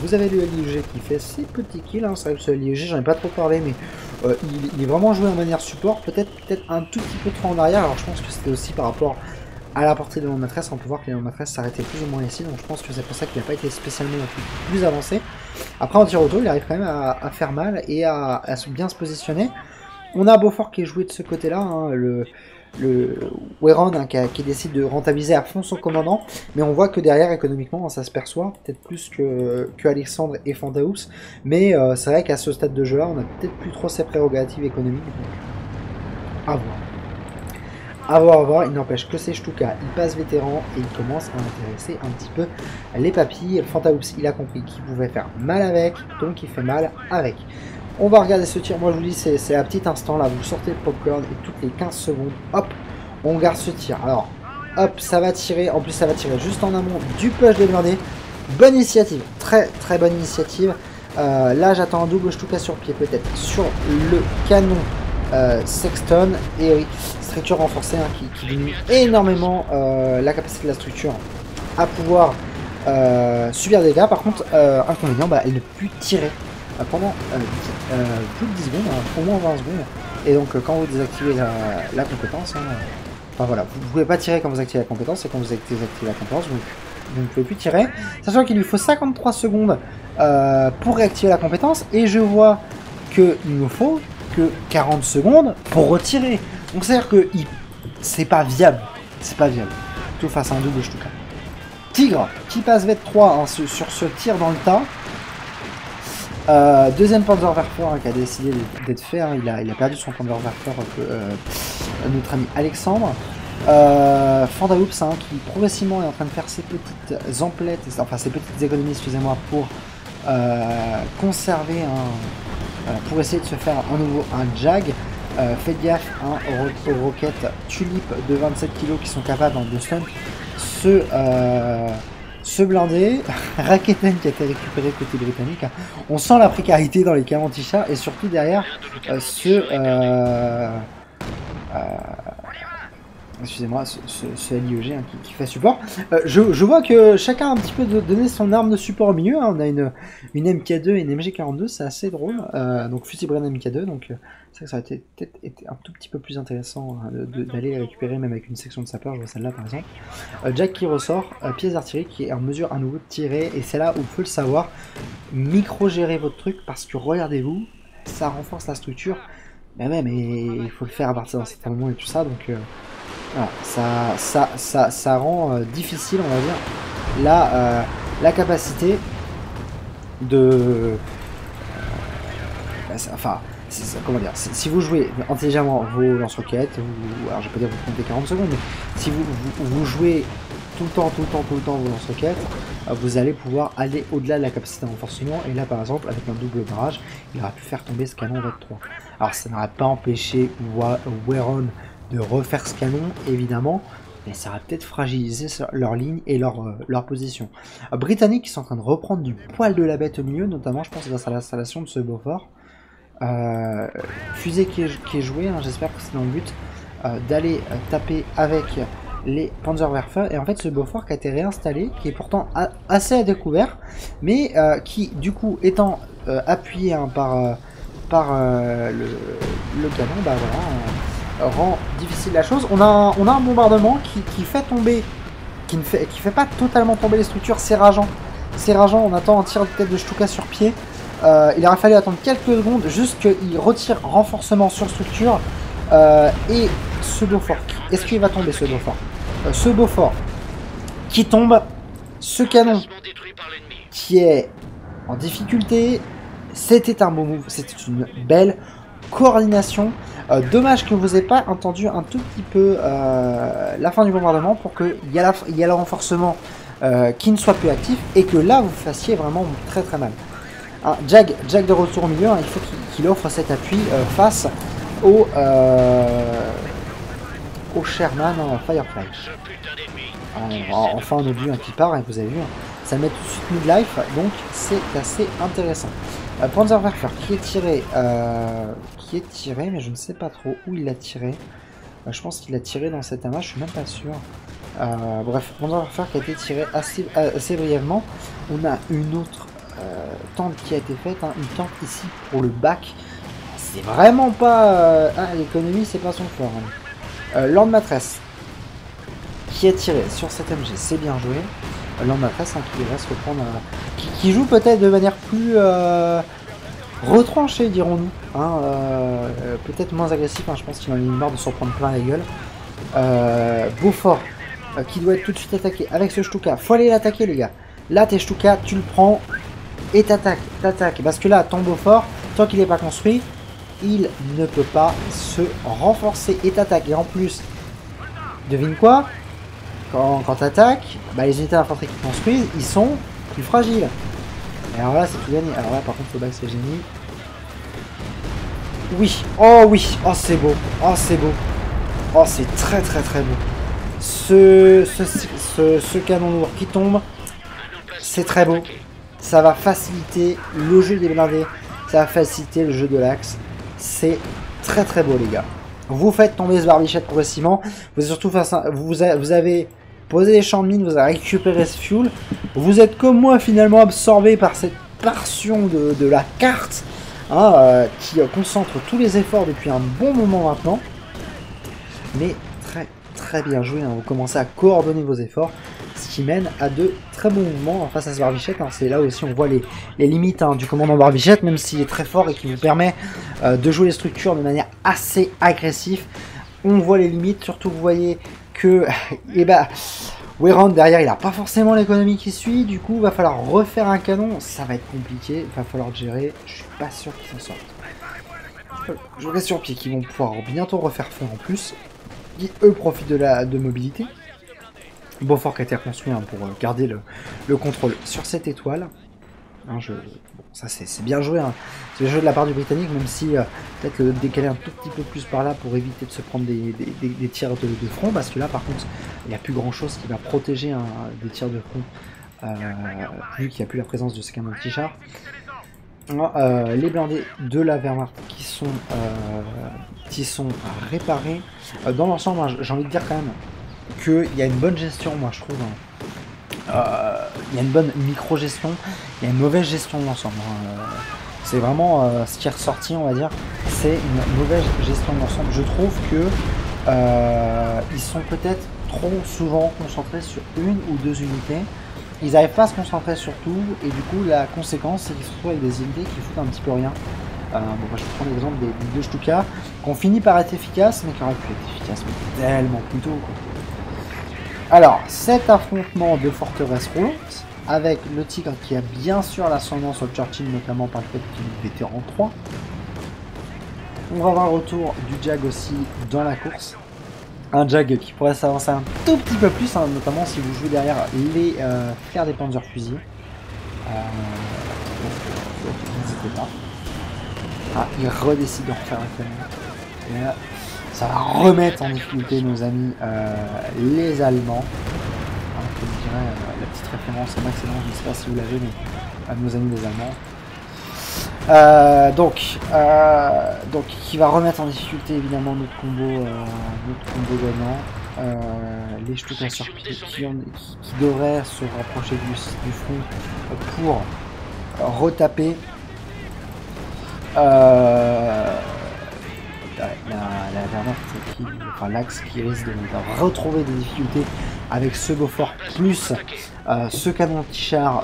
B: Vous avez le LIEG qui fait ses petits kills, hein. C'est vrai que ce LIEG j'en ai pas trop parlé mais il est vraiment joué en manière support, peut-être un tout petit peu trop en arrière, alors je pense que c'était aussi par rapport à la portée de l'Anmatresse, on peut voir que l'Anmatresse s'arrêtait plus ou moins ici, donc je pense que c'est pour ça qu'il n'a pas été spécialement plus avancé. Après en tir auto, il arrive quand même à faire mal et à bien se positionner. On a Beaufort qui est joué de ce côté-là, hein, le Weron hein, qui décide de rentabiliser à fond son commandant, mais on voit que derrière économiquement ça se perçoit, peut-être plus que Alexandre et Fantaoups, mais c'est vrai qu'à ce stade de jeu-là, on a peut-être plus trop ses prérogatives économiques, donc à voir, il n'empêche que c'est Stuka, il passe vétéran et il commence à intéresser un petit peu les papilles. Fantaoups, il a compris qu'il pouvait faire mal avec, donc il fait mal avec. On va regarder ce tir, moi je vous dis, c'est à petit instant là, vous sortez le popcorn et toutes les 15 secondes, hop, on garde ce tir. Alors, hop, ça va tirer, en plus ça va tirer juste en amont du push des blindés. Bonne initiative, très bonne initiative. Là j'attends un double Stuka sur pied peut-être sur le canon Sexton, et oui, structure renforcée hein, qui diminue énormément la capacité de la structure à pouvoir subir des dégâts. Par contre, inconvénient, bah, elle ne peut plus tirer pendant plus de 10 secondes, au moins 20 secondes. Et donc quand vous désactivez la compétence, enfin voilà, vous ne pouvez pas tirer quand vous activez la compétence, et quand vous désactivez la compétence, vous ne pouvez plus tirer. Sachant qu'il lui faut 53 secondes pour réactiver la compétence, et je vois qu'il nous faut que 40 secondes pour retirer. Donc c'est-à-dire que c'est pas viable. C'est pas viable. Tout face à un double Stuka. Tigre qui passe V3 sur ce tir dans le tas. Deuxième Panzerwerfer qui a décidé d'être fait. Il a perdu son Panzerwerfer, notre ami Alexandre. Fandahoops qui progressivement est en train de faire ses petites emplettes, enfin ses petites économies, excusez-moi, pour conserver pour essayer de se faire à nouveau un Jag. Faites gaffe aux roquettes Tulip de 27 kg qui sont capables de stun ce blindé. Raketen qui a été récupéré côté britannique. On sent la précarité dans les Kamantisha et surtout derrière excusez-moi, ce LIEG qui fait support. Je vois que chacun a un petit peu donné son arme de support au milieu. On a une MK2 et une MG42, c'est assez drôle. Donc fusil Bren MK2, donc c'est vrai que ça aurait peut-être été un tout petit peu plus intéressant d'aller les récupérer, même avec une section de sapeur. Je vois celle-là par exemple. Jack qui ressort, pièce d'artillerie qui est en mesure à nouveau de tirer, et c'est là où il faut le savoir. Micro-gérer votre truc, parce que regardez-vous, ça renforce la structure. Mais ouais, mais il faut le faire à partir d'un certain moment et tout ça, donc voilà, ça rend difficile, on va dire, la capacité de... enfin, comment dire, si vous jouez intelligemment vos lance-roquettes, alors je vais pas dire vous comptez 40 secondes, mais si vous jouez tout le temps vos lance-roquettes, vous allez pouvoir aller au-delà de la capacité de renforcement. Et là par exemple, avec un double barrage, il aura pu faire tomber ce canon V3. Alors ça n'aurait pas empêché Weron de refaire ce canon, évidemment, mais ça aurait peut-être fragilisé leur ligne et leur position. Britanniques qui sont en train de reprendre du poil de la bête au milieu, notamment je pense grâce à l'installation de ce Beaufort. Fusée qui est jouée, j'espère que c'est dans le but d'aller taper avec les Panzerwerfer. Et en fait ce Beaufort qui a été réinstallé, qui est pourtant assez à découvert, mais qui du coup étant appuyé par le canon, bah voilà, rend difficile la chose. On a un bombardement qui fait tomber, qui fait pas totalement tomber les structures. C'est rageant, on attend un tir de tête de Stuka sur pied. Il aurait fallu attendre quelques secondes juste qu'il retire renforcement sur structure. Et ce Beaufort, est-ce qu'il va tomber ce Beaufort? Ce Beaufort qui tombe, ce canon qui est en difficulté, c'était un beau move, c'était une belle coordination. Dommage que vous n'ayez pas entendu un tout petit peu la fin du bombardement pour qu'il y ait le renforcement qui ne soit plus actif et que là vous fassiez vraiment très très mal. Jag de retour au milieu, il faut qu'il offre cet appui face au Sherman Firefly. Enfin on a vu qui part, et vous avez vu, ça met tout de suite mid-life, donc c'est assez intéressant. Panzerwerfer qui est tiré, mais je ne sais pas trop où il l'a tiré. Je pense qu'il l'a tiré dans cet amas, je suis même pas sûr. Bref, Panzerwerfer qui a été tiré assez brièvement. On a une autre tente qui a été faite, une tente ici pour le bac. C'est vraiment pas... l'économie c'est pas son fort. Lord Matresse qui est tiré sur cette MG, c'est bien joué. Lord Matresse qui va se reprendre, qui joue peut-être de manière plus retranchée, dirons-nous, peut-être moins agressif, je pense qu'il en a eu marre de s'en prendre plein la gueule. Beaufort qui doit être tout de suite attaqué avec ce Stuka, faut aller l'attaquer les gars. Là tes Stuka, tu le prends et t'attaques, parce que là ton Beaufort, tant qu'il n'est pas construit, il ne peut pas se renforcer et t'attaque. Et en plus, devine quoi, quand t'attaques, les unités d'infanterie qui construisent, ils sont plus fragiles. Et alors là, c'est tout gagné. Alors là, par contre, le bac, c'est génie. Oui, oh c'est beau, oh c'est beau, oh c'est très très très beau. Ce canon lourd qui tombe, c'est très beau. Ça va faciliter le jeu des blindés, ça va faciliter le jeu de l'axe. C'est très très beau les gars. Vous faites tomber ce barbichette progressivement. Vous êtes surtout face à, vous avez posez les champs de mine, vous allez récupérer ce fuel. Vous êtes comme moi finalement absorbé par cette portion de la carte hein, qui concentre tous les efforts depuis un bon moment maintenant. Mais très bien joué, hein. Vous commencez à coordonner vos efforts, ce qui mène à de très bons mouvements face à ce Barbichette. Hein. C'est là aussi on voit les limites hein, du commandant Barbichette, même s'il est très fort et qui vous permet de jouer les structures de manière assez agressive. On voit les limites, surtout vous voyez que Weyron derrière il n'a pas forcément l'économie qui suit, du coup il va falloir refaire un canon, ça va être compliqué, il va falloir gérer, je suis pas sûr qu'ils s'en sortent. Je reste sur pied qu'ils vont pouvoir bientôt refaire feu en plus, qui eux profitent de mobilité. Beaufort qui a été reconstruit hein, pour garder le contrôle sur cette étoile. Hein, bon, ça c'est bien joué, hein. C'est bien joué de la part du Britannique, même si peut-être le décaler un tout petit peu plus par là pour éviter de se prendre des tirs de front, parce que là par contre il n'y a plus grand chose qui va protéger hein, des tirs de front, vu qu'il n'y a plus la présence de ce canon anti-char. Les blindés de la Wehrmacht qui sont réparés. Dans l'ensemble, hein, j'ai envie de dire quand même qu'il y a une bonne gestion, moi je trouve. Il y a une bonne micro-gestion, il y a une mauvaise gestion de l'ensemble. C'est vraiment ce qui est ressorti, on va dire, c'est une mauvaise gestion de l'ensemble. Je trouve que ils sont peut-être trop souvent concentrés sur une ou deux unités. Ils n'arrivent pas à se concentrer sur tout, et du coup la conséquence c'est qu'ils se retrouvent avec des unités qui foutent un petit peu rien. Bon, je prends l'exemple des deux Stuka qui ont fini par être efficaces, mais qui auraient pu être efficaces mais tellement plus tôt, quoi. Alors, cet affrontement de forteresse roulante, avec le Tigre qui a bien sûr l'ascendant sur Churchill, notamment par le fait qu'il est vétéran 3. On va avoir le retour du Jag aussi dans la course. Un Jag qui pourrait s'avancer un tout petit peu plus, hein, notamment si vous jouez derrière les flares des Panzerfusils. N'hésitez pas. Ah, il redécide de refaire un canon. Et là, ça va remettre en difficulté nos amis les Allemands. Comme je dirais, la petite référence à Max Elan, je ne sais pas si vous l'avez, mais à nos amis les Allemands. Donc qui va remettre en difficulté évidemment notre combo gagnant. Les Stuka sur pied qui devraient se rapprocher du front pour retaper la Wehrmacht, enfin l'axe qui risque de retrouver des difficultés avec ce Beaufort plus ce canon anti-char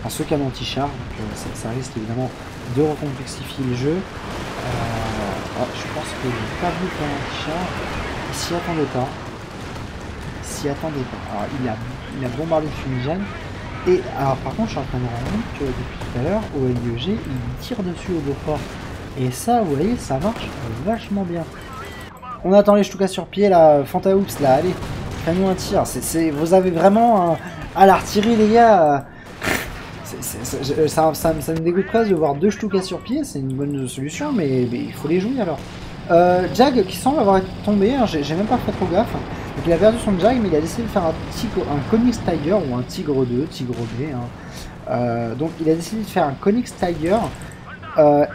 B: ce canon anti-char, donc ça risque évidemment de recomplexifier le jeu. Je pense que j'ai pas vu le canon anti-char, il s'y attendait pas. Alors il a bombardé le fumigène. Et alors par contre je suis en train de me rendre compte que depuis tout à l'heure au LIEG il tire dessus au Beaufort. Et ça vous voyez ça marche vachement bien. On attend les Stuka sur pied là, Fantaoups là, allez, fais-nous un tir. Vous avez vraiment à l'artillerie les gars. Ça me dégoûte presque de voir deux Stuka sur pied, c'est une bonne solution mais il faut les jouer alors. Jag qui semble avoir été tombé, hein, j'ai même pas fait trop gaffe. Donc il a perdu son Jag mais il a décidé de faire un Konix Tiger ou un Tigre 2, Tigre B. Hein. Donc il a décidé de faire un Konix Tiger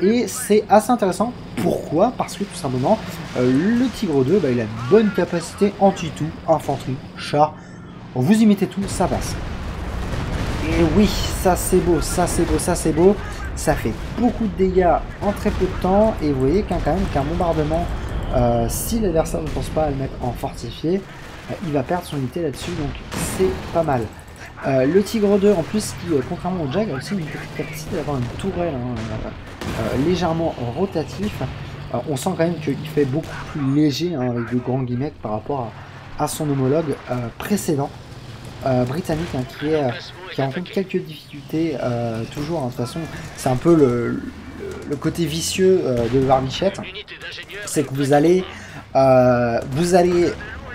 B: et c'est assez intéressant. Pourquoi? Parce que tout simplement le Tigre 2 il a une bonne capacité anti-tout, infanterie, char. Vous y mettez tout, ça passe. Et oui, ça c'est beau, ça c'est beau, ça c'est beau. Ça fait beaucoup de dégâts en très peu de temps. Et vous voyez quand même qu'un bombardement, si l'adversaire ne pense pas à le mettre en fortifié, il va perdre son unité là-dessus. Donc c'est pas mal. Le Tigre 2 en plus, qui contrairement au Jag, a aussi une petite capacité d'avoir une tourelle légèrement rotatif. On sent quand même qu'il fait beaucoup plus léger, hein, avec de grands guillemets par rapport à son homologue précédent. Britannique, hein, qui rencontre quelques difficultés toujours, hein. De toute façon c'est un peu le côté vicieux de Barbichette, c'est que vous allez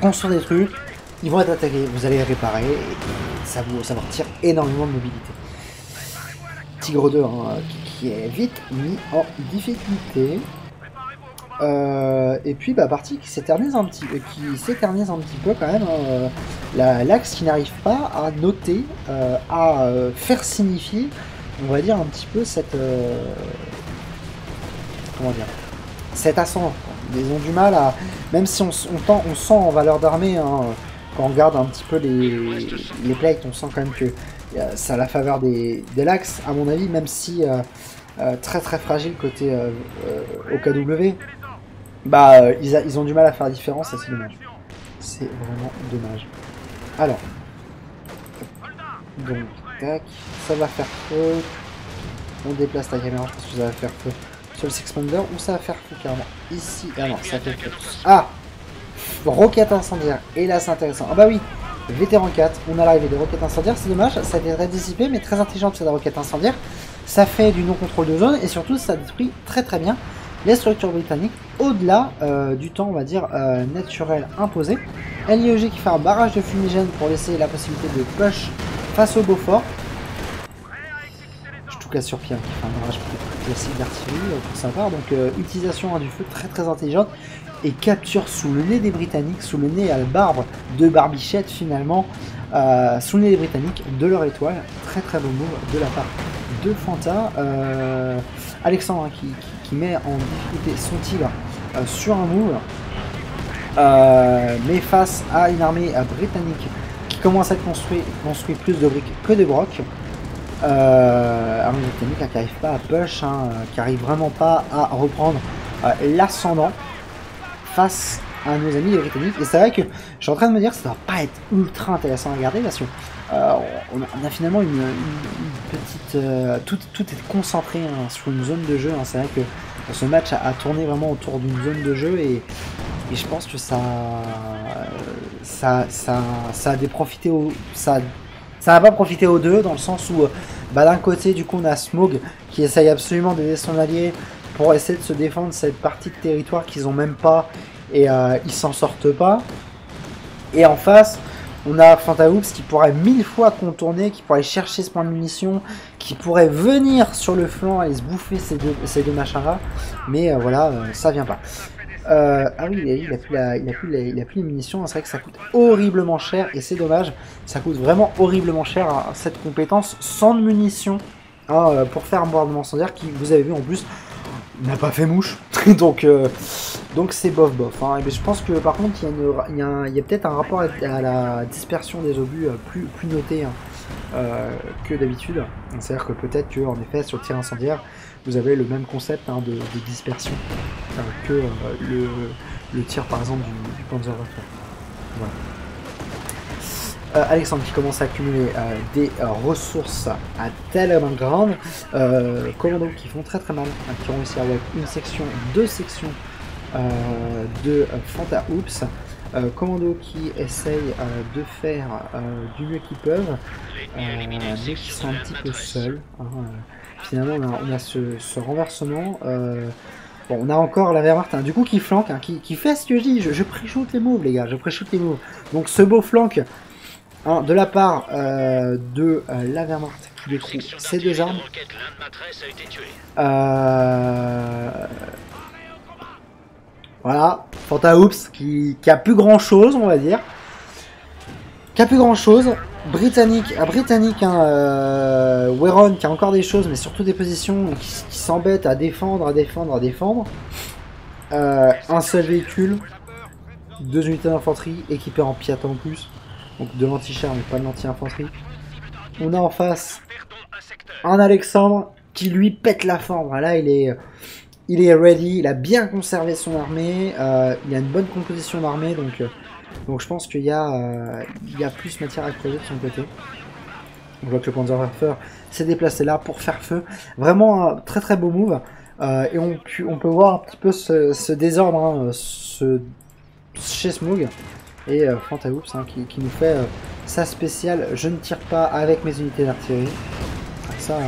B: construire des trucs, ils vont être attaqués, vous allez les réparer et ça vous retire énormément de mobilité. Tigre 2 hein, qui est vite mis en difficulté. Et puis partie qui s'éternise un petit peu quand même, hein, l'axe qui n'arrive pas à noter, à faire signifier, on va dire un petit peu cette comment dire, cet ascendant. Ils ont du mal à... Même si on sent en valeur d'armée, hein, quand on regarde un petit peu les plates, on sent quand même que ça a la faveur des lax, à mon avis, même si très très fragile côté OKW. Bah, ils ont du mal à faire la différence et c'est dommage. C'est vraiment dommage. Alors. Donc, tac. Ça va faire feu. On déplace la caméra, je pense que ça va faire feu sur le Sixpander ou ça va faire feu carrément ici. Ah non, ça fait feu. Ah, roquette incendiaire. Et là, c'est intéressant. Ah bah oui, vétéran 4, on a l'arrivée des roquettes incendiaires. C'est dommage, ça a été dissipé, mais très intelligent de faire des roquettes incendiaires. Ça fait du non-contrôle de zone et surtout, ça détruit très très bien les structures britanniques au-delà du temps, on va dire, naturel imposé. LIEG qui fait un barrage de fumigène pour laisser la possibilité de push face au Beaufort. Sur Pierre qui fait un barrage classique d'artillerie pour sa part, donc utilisation du feu très très intelligente et capture sous le nez des Britanniques, sous le nez à la barbe de Barbichette finalement, sous le nez des Britanniques de leur étoile. Très très beau move de la part de Fanta. Alexandre hein, qui met en difficulté son tigre sur un move, mais face à une armée britannique qui commence à construire plus de briques que de brocs. Armée britannique hein, qui n'arrive pas à push, hein, qui n'arrive vraiment pas à reprendre l'ascendant face à nos amis les britanniques. Et c'est vrai que je suis en train de me dire que ça ne doit pas être ultra intéressant à regarder parce que on a finalement une petite... tout est concentré hein, sur une zone de jeu. Hein. C'est vrai que ce match a tourné vraiment autour d'une zone de jeu et je pense que ça a déprofité au... Ça n'a pas profité aux deux, dans le sens où, bah, d'un côté, du coup, on a Smog qui essaye absolument d'aider son allié pour essayer de se défendre cette partie de territoire qu'ils n'ont même pas, et ils s'en sortent pas. Et en face, on a Fantaoops qui pourrait 1000 fois contourner, qui pourrait chercher ce point de munition, qui pourrait venir sur le flanc et se bouffer ces deux machins-là. Mais voilà, ça vient pas. Ah oui, il a plus les munitions, c'est vrai que ça coûte horriblement cher et c'est dommage, ça coûte vraiment horriblement cher hein, cette compétence sans de munitions hein, pour faire un bombardement incendiaire qui, vous avez vu en plus, n'a pas fait mouche, donc c'est bof bof. Hein. Et je pense que par contre il y a peut-être un rapport à la dispersion des obus plus noté hein, que d'habitude, c'est-à-dire que peut-être que en effet sur le tir incendiaire vous avez le même concept hein, de dispersion que le tir par exemple du Panzerwerfer. Voilà. Alexandre qui commence à accumuler des ressources à tellement grandes. Commando qui font très très mal, hein, qui ont réussi à avoir une section, deux sections de Fantaoops. Commando qui essayent de faire du mieux qu'ils peuvent, mais qui sont un petit peu seuls. Hein, finalement on a ce renversement. Bon, on a encore la Wehrmacht hein, du coup qui flanque, hein, qui fait ce que je dis, je pré-shoot les moves les gars, je pré-shoot les moves. Donc ce beau flank hein, de la part de la Wehrmacht qui détruit ces deux armes. Voilà, Fantaoops qui a plus grand chose on va dire. Qui a plus grand chose. Britannique, hein, Weron qui a encore des choses, mais surtout des positions qui s'embêtent à défendre. Un seul véhicule, 2 unités d'infanterie équipées en Piat en plus, donc de l'anti-char mais pas de l'anti-infanterie. On a en face un Alexandre qui lui pète la forme. Voilà, il est ready, il a bien conservé son armée, il a une bonne composition d'armée, donc je pense qu'il y a plus matière à creuser de son côté. On voit que le Panzerwerfer s'est déplacé là pour faire feu. Vraiment un très très beau move. Et on peut voir un petit peu ce désordre hein, chez Smog. Et Fantaoops hein, qui nous fait sa spéciale. Je ne tire pas avec mes unités d'artillerie. Ça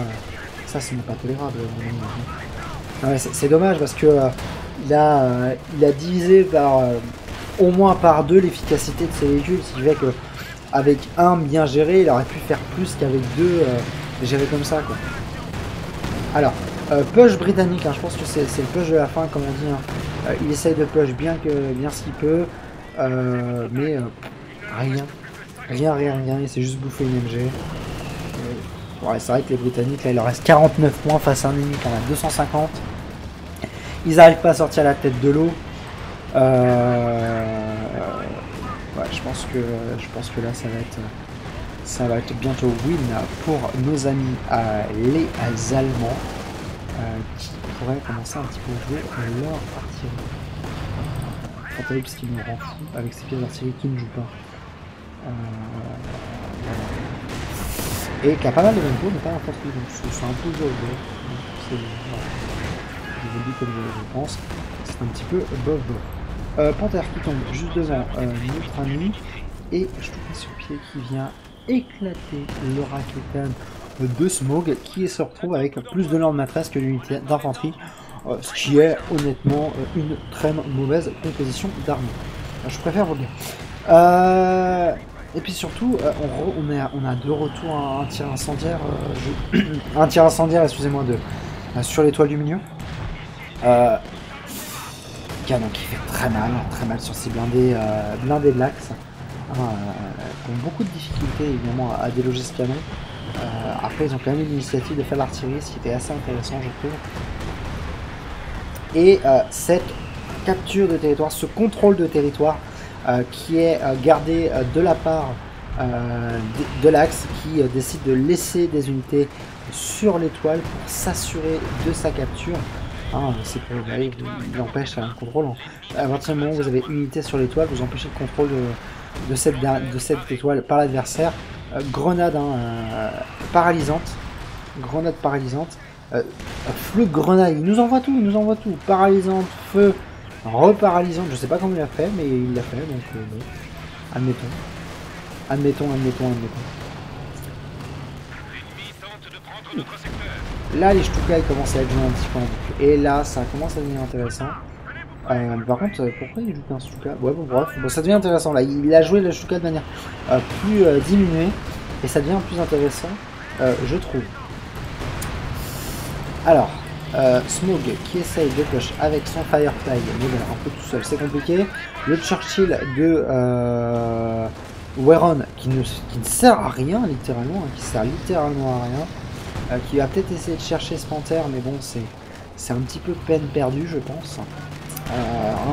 B: ce n'est pas tolérable. Ouais, c'est dommage parce que il a divisé par... au moins par 2 l'efficacité de ses véhicules, ce qui fait que avec un bien géré, il aurait pu faire plus qu'avec 2 gérés comme ça quoi. Alors, push britannique, hein, je pense que c'est le push de la fin comme on dit. Hein. Il essaye de push bien ce qu'il peut, mais rien, il s'est juste bouffé une MG. Ouais, c'est vrai que les Britanniques, là, il leur reste 49 points face à un ennemi qui en a 250. Ils n'arrivent pas à sortir la tête de l'eau. Ouais, je pense que là ça va être bientôt win pour nos amis les Allemands qui pourraient commencer un petit peu à jouer leur artillerie. Fantaloups qui me rend fou avec ses pièces d'artillerie qui ne jouent pas. Et qui a pas mal de infos, mais pas d'infanterie, donc c'est un peu dur. Je vous le dis comme je pense, c'est un petit peu bof. Panthère qui tombe juste devant notre ami, et je trouve sur pied qui vient éclater le Raketen de Smog qui se retrouve avec plus de lance maîtresse que l'unité d'infanterie, ce qui est honnêtement une très mauvaise composition d'armée. Je préfère vous le dire. Et puis surtout, on a de retour un tir incendiaire, un tir incendiaire, excusez-moi, sur l'étoile du milieu. Canon qui fait très mal sur ces blindés de l'axe, qui ont beaucoup de difficultés évidemment à déloger ce canon. Après ils ont quand même eu l'initiative de faire l'artillerie, ce qui était assez intéressant je trouve. Et cette capture de territoire, ce contrôle de territoire qui est gardé de la part de l'axe, qui décide de laisser des unités sur l'étoile pour s'assurer de sa capture. C'est pour il empêche un contrôle. À partir du moment où vous avez une unité sur l'étoile, vous empêchez le contrôle de cette étoile par l'adversaire. Grenade paralysante. Grenade paralysante. Feu de grenade, il nous envoie tout, Paralysante, feu, reparalysante, je sais pas comment il a fait, mais il l'a fait, donc admettons. Là, les Stuka commencent à être joués un petit peu en boucle. Et là, ça commence à devenir intéressant. Par contre, pourquoi il joue qu'un Stuka? Ouais, bon, bref, ça devient intéressant. Là, il a joué le Stuka de manière plus diminuée. Et ça devient plus intéressant, je trouve. Alors, Smog qui essaye de push avec son Firefly, mais bon, un peu tout seul, c'est compliqué. Le Churchill de Weron qui ne sert à rien, littéralement, qui sert littéralement à rien. Qui va peut-être essayer de chercher ce panthère, mais bon, c'est un petit peu peine perdue, je pense.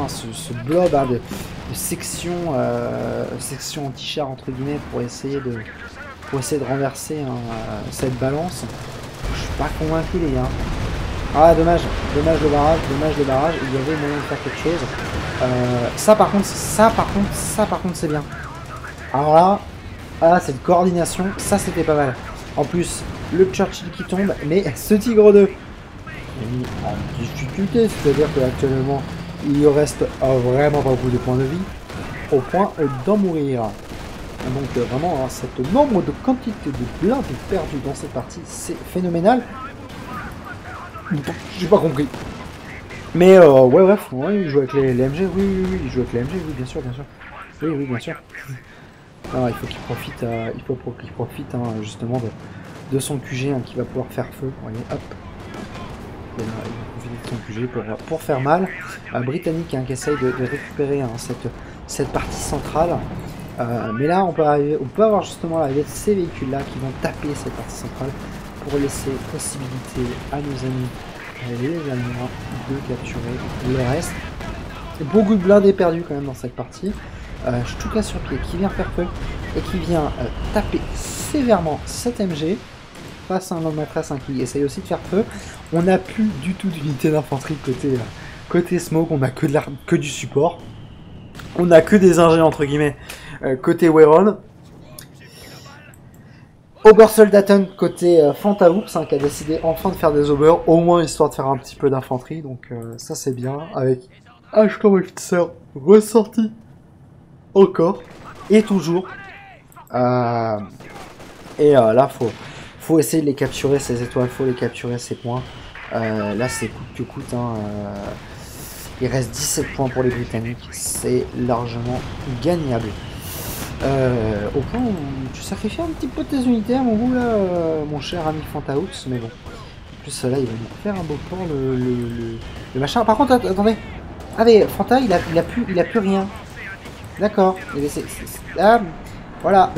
B: Ce blob de section anti-char entre guillemets pour essayer de renverser cette balance. Je suis pas convaincu, les gars. Ah, dommage le barrage, il y avait moyen de faire quelque chose. Ça par contre c'est bien. Alors là, cette coordination, ça c'était pas mal. En plus, le Churchill qui tombe, mais ce Tigre 2 est mis en difficulté, c'est-à-dire qu'actuellement il lui reste vraiment pas beaucoup de points de vie, au point d'en mourir. Donc vraiment, cette nombre de quantité de blindés perdus dans cette partie, c'est phénoménal. J'ai pas compris. Mais ouais, bref, ouais, il joue avec les MG, oui, il joue avec les MG, oui, bien sûr. Oui, bien sûr. Alors, il faut qu'il profite, justement de son QG qui va pouvoir faire feu. Voyez, hop. Il va profiter de son QG pour faire mal. Britannique qui essaye de récupérer cette partie centrale. Mais là, on peut avoir justement l'arrivée de ces véhicules-là qui vont taper cette partie centrale pour laisser possibilité à nos amis les Allemands de capturer le reste. Beaucoup de blindés perdus quand même dans cette partie. Stuka sur pied qui vient faire feu et qui vient taper sévèrement cette MG face à un lance-maîtresse qui essaye aussi de faire feu. On n'a plus du tout d'unité d'infanterie côté Smoke, on n'a que du support. On n'a que des ingénieurs entre guillemets côté Weron. Obersoldaten côté Fantaloups qui a décidé enfin de faire des Ober, au moins histoire de faire un petit peu d'infanterie, donc ça c'est bien, avec Ashton Officer ressorti encore et toujours. Là faut essayer de les capturer ces étoiles, faut les capturer ces points. Là c'est coûte que coûte. Il reste 17 points pour les Britanniques, c'est largement gagnable. Au point où tu sacrifies un petit peu tes unités à mon goût là, mon cher ami Fantaloups, mais bon. En plus là il va nous faire un beau port le machin. Par contre attendez. Ah mais Fanta il a plus rien. D'accord. Ah, voilà.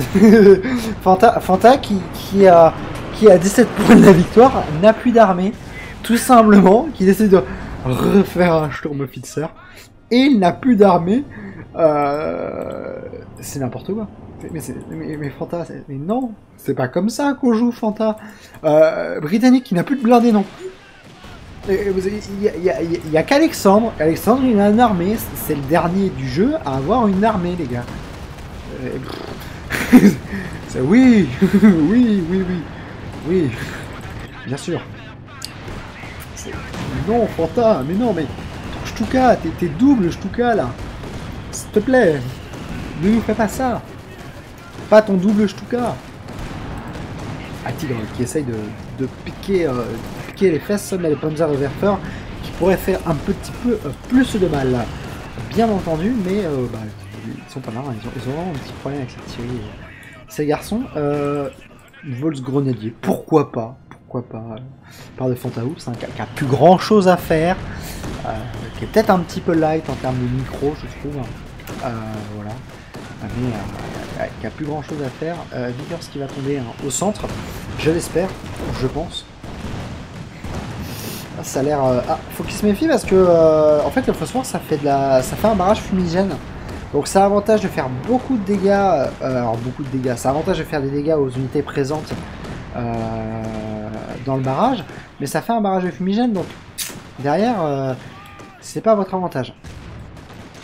B: Fanta qui a 17 points de la victoire, n'a plus d'armée, tout simplement, qui décide de refaire un Sturmoffizier. et il n'a plus d'armée. C'est n'importe quoi. Mais Fanta, mais non, c'est pas comme ça qu'on joue Fanta. Britannique qui n'a plus de blindés non plus. Il y a qu'Alexandre. Alexandre, il a une armée. C'est le dernier du jeu à avoir une armée, les gars. Oui, oui, bien sûr. Non, Fanta, mais non, mais Stuka, t'es double Stuka là. S'il te plaît, ne nous fais pas ça. Pas ton double Stuka. Ah, Tigre qui essaye de piquer les fesses de les Panzerwerfer qui pourrait faire un petit peu plus de mal. Bien entendu, mais bah, ils sont pas là, ils ont vraiment un petit problème avec cette série. Ces garçons, Volksgrenadier, pourquoi pas par de Fantaoups, hein, qui a plus grand chose à faire, qui est peut-être un petit peu light en termes de micro, je trouve. Voilà. Mais qui a plus grand chose à faire. Vickers qui va tomber hein, au centre, je l'espère, je pense. Ça a l'air. Faut qu'il se méfie parce que en fait le phosphore ça fait un barrage fumigène. Donc ça a avantage de faire beaucoup de dégâts. Alors beaucoup de dégâts. Ça a avantage de faire des dégâts aux unités présentes dans le barrage, mais ça fait un barrage de fumigène. Donc derrière, c'est pas votre avantage.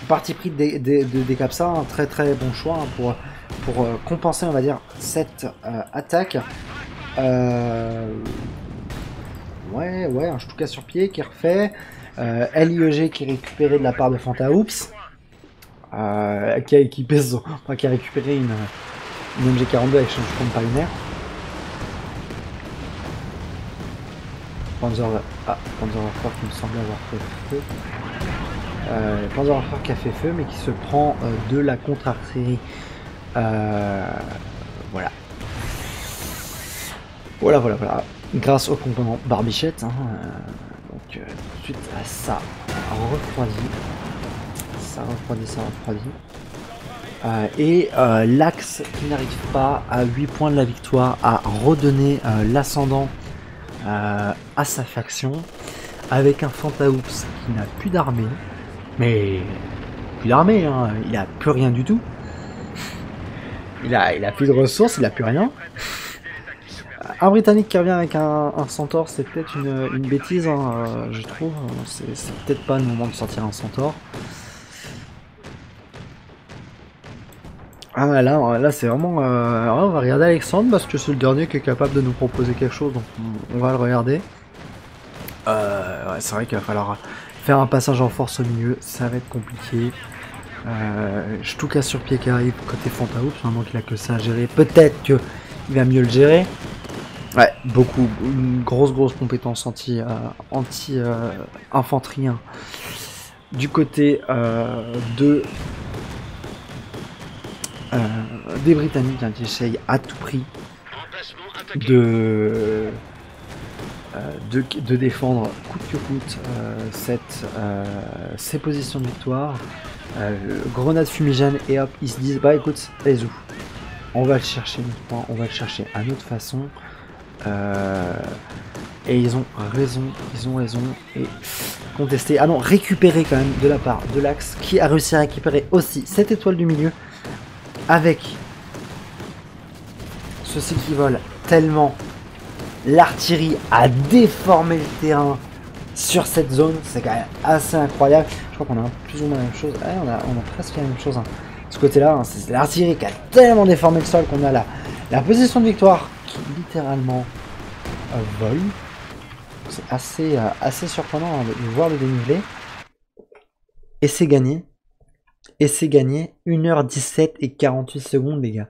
B: Parti pris de Decapsa, un très très bon choix hein, pour compenser on va dire cette attaque. Ouais, un Stuka sur pied qui refait. LIEG qui est récupéré de la part de Fantaoups. Qui a équipé qui a récupéré une MG42 avec changement de palinaire. Panzerwerfer qui me semblait avoir fait feu. Panzerwerfer qui a fait feu mais qui se prend de la contre-artillerie. Voilà. Voilà. Grâce au component barbichette. Hein, donc tout de suite ça refroidit. Ça refroidit. Et l'Axe qui n'arrive pas à 8 points de la victoire à redonner l'ascendant à sa faction avec un Fantaoups qui n'a plus d'armée. Mais plus d'armée, hein, il a plus rien du tout. Il a plus de ressources, il a plus rien. Un Britannique qui revient avec un Centaure, c'est peut-être une bêtise, hein, je trouve. C'est peut-être pas le moment de sortir un Centaure. Ah là c'est vraiment... on va regarder Alexandre parce que c'est le dernier qui est capable de nous proposer quelque chose, donc on va le regarder. Ouais, c'est vrai qu'il va falloir faire un passage en force au milieu, ça va être compliqué. Stuka sur pied qui arrive côté Fantaoups, vraiment qu'il a que ça à gérer. Peut-être qu'il va mieux le gérer. Ouais, une grosse compétence anti-infanterie hein. Du côté des Britanniques hein, qui essayent à tout prix de défendre coûte que coûte ces positions de victoire. Grenade fumigène et hop, ils se disent bah écoute, les où on va le chercher notre point, on va le chercher à notre façon. Et ils ont raison et contester. Ah non, récupérer quand même de la part de l'Axe qui a réussi à récupérer aussi cette étoile du milieu avec ceci qui vole tellement l'artillerie a déformé le terrain sur cette zone, c'est quand même assez incroyable. Je crois qu'on a plus ou moins la même chose. Ah, on a presque la même chose. Hein. Ce côté-là, hein, c'est l'artillerie qui a tellement déformé le sol qu'on a la position de victoire qui littéralement vole. C'est assez surprenant hein, de voir le dénivelé. Et c'est gagné. 1h17 et 48 secondes, les gars.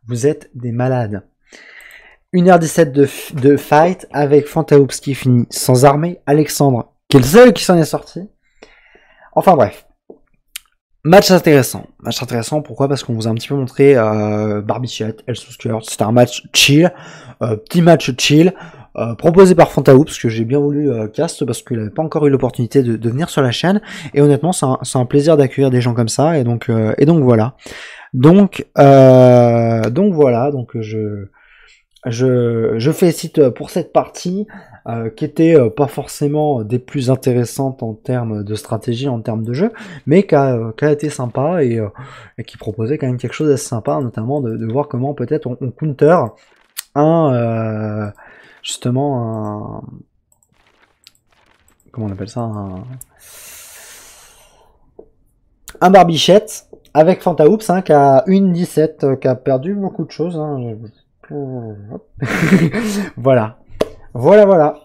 B: Vous êtes des malades. 1h17 de fight avec Fantaoups qui finit sans armée. Alexandre, qui est le seul qui s'en est sorti. Enfin bref. Match intéressant. Pourquoi? Parce qu'on vous a un petit peu montré Barbichette, Elsusker. C'était un match chill. Petit match chill. Proposé par Fantaoups, que j'ai bien voulu cast parce qu'il n'avait pas encore eu l'opportunité de venir sur la chaîne. Et honnêtement, c'est un plaisir d'accueillir des gens comme ça. Et donc voilà. Donc voilà. Donc je félicite pour cette partie qui était pas forcément des plus intéressantes en termes de stratégie, en termes de jeu, mais qui a été sympa et qui proposait quand même quelque chose d'assez sympa, notamment de voir comment peut-être on counter justement comment on appelle ça, un Barbichette avec Fantaoops qui a 1,17, qui a perdu beaucoup de choses. Voilà. Voilà.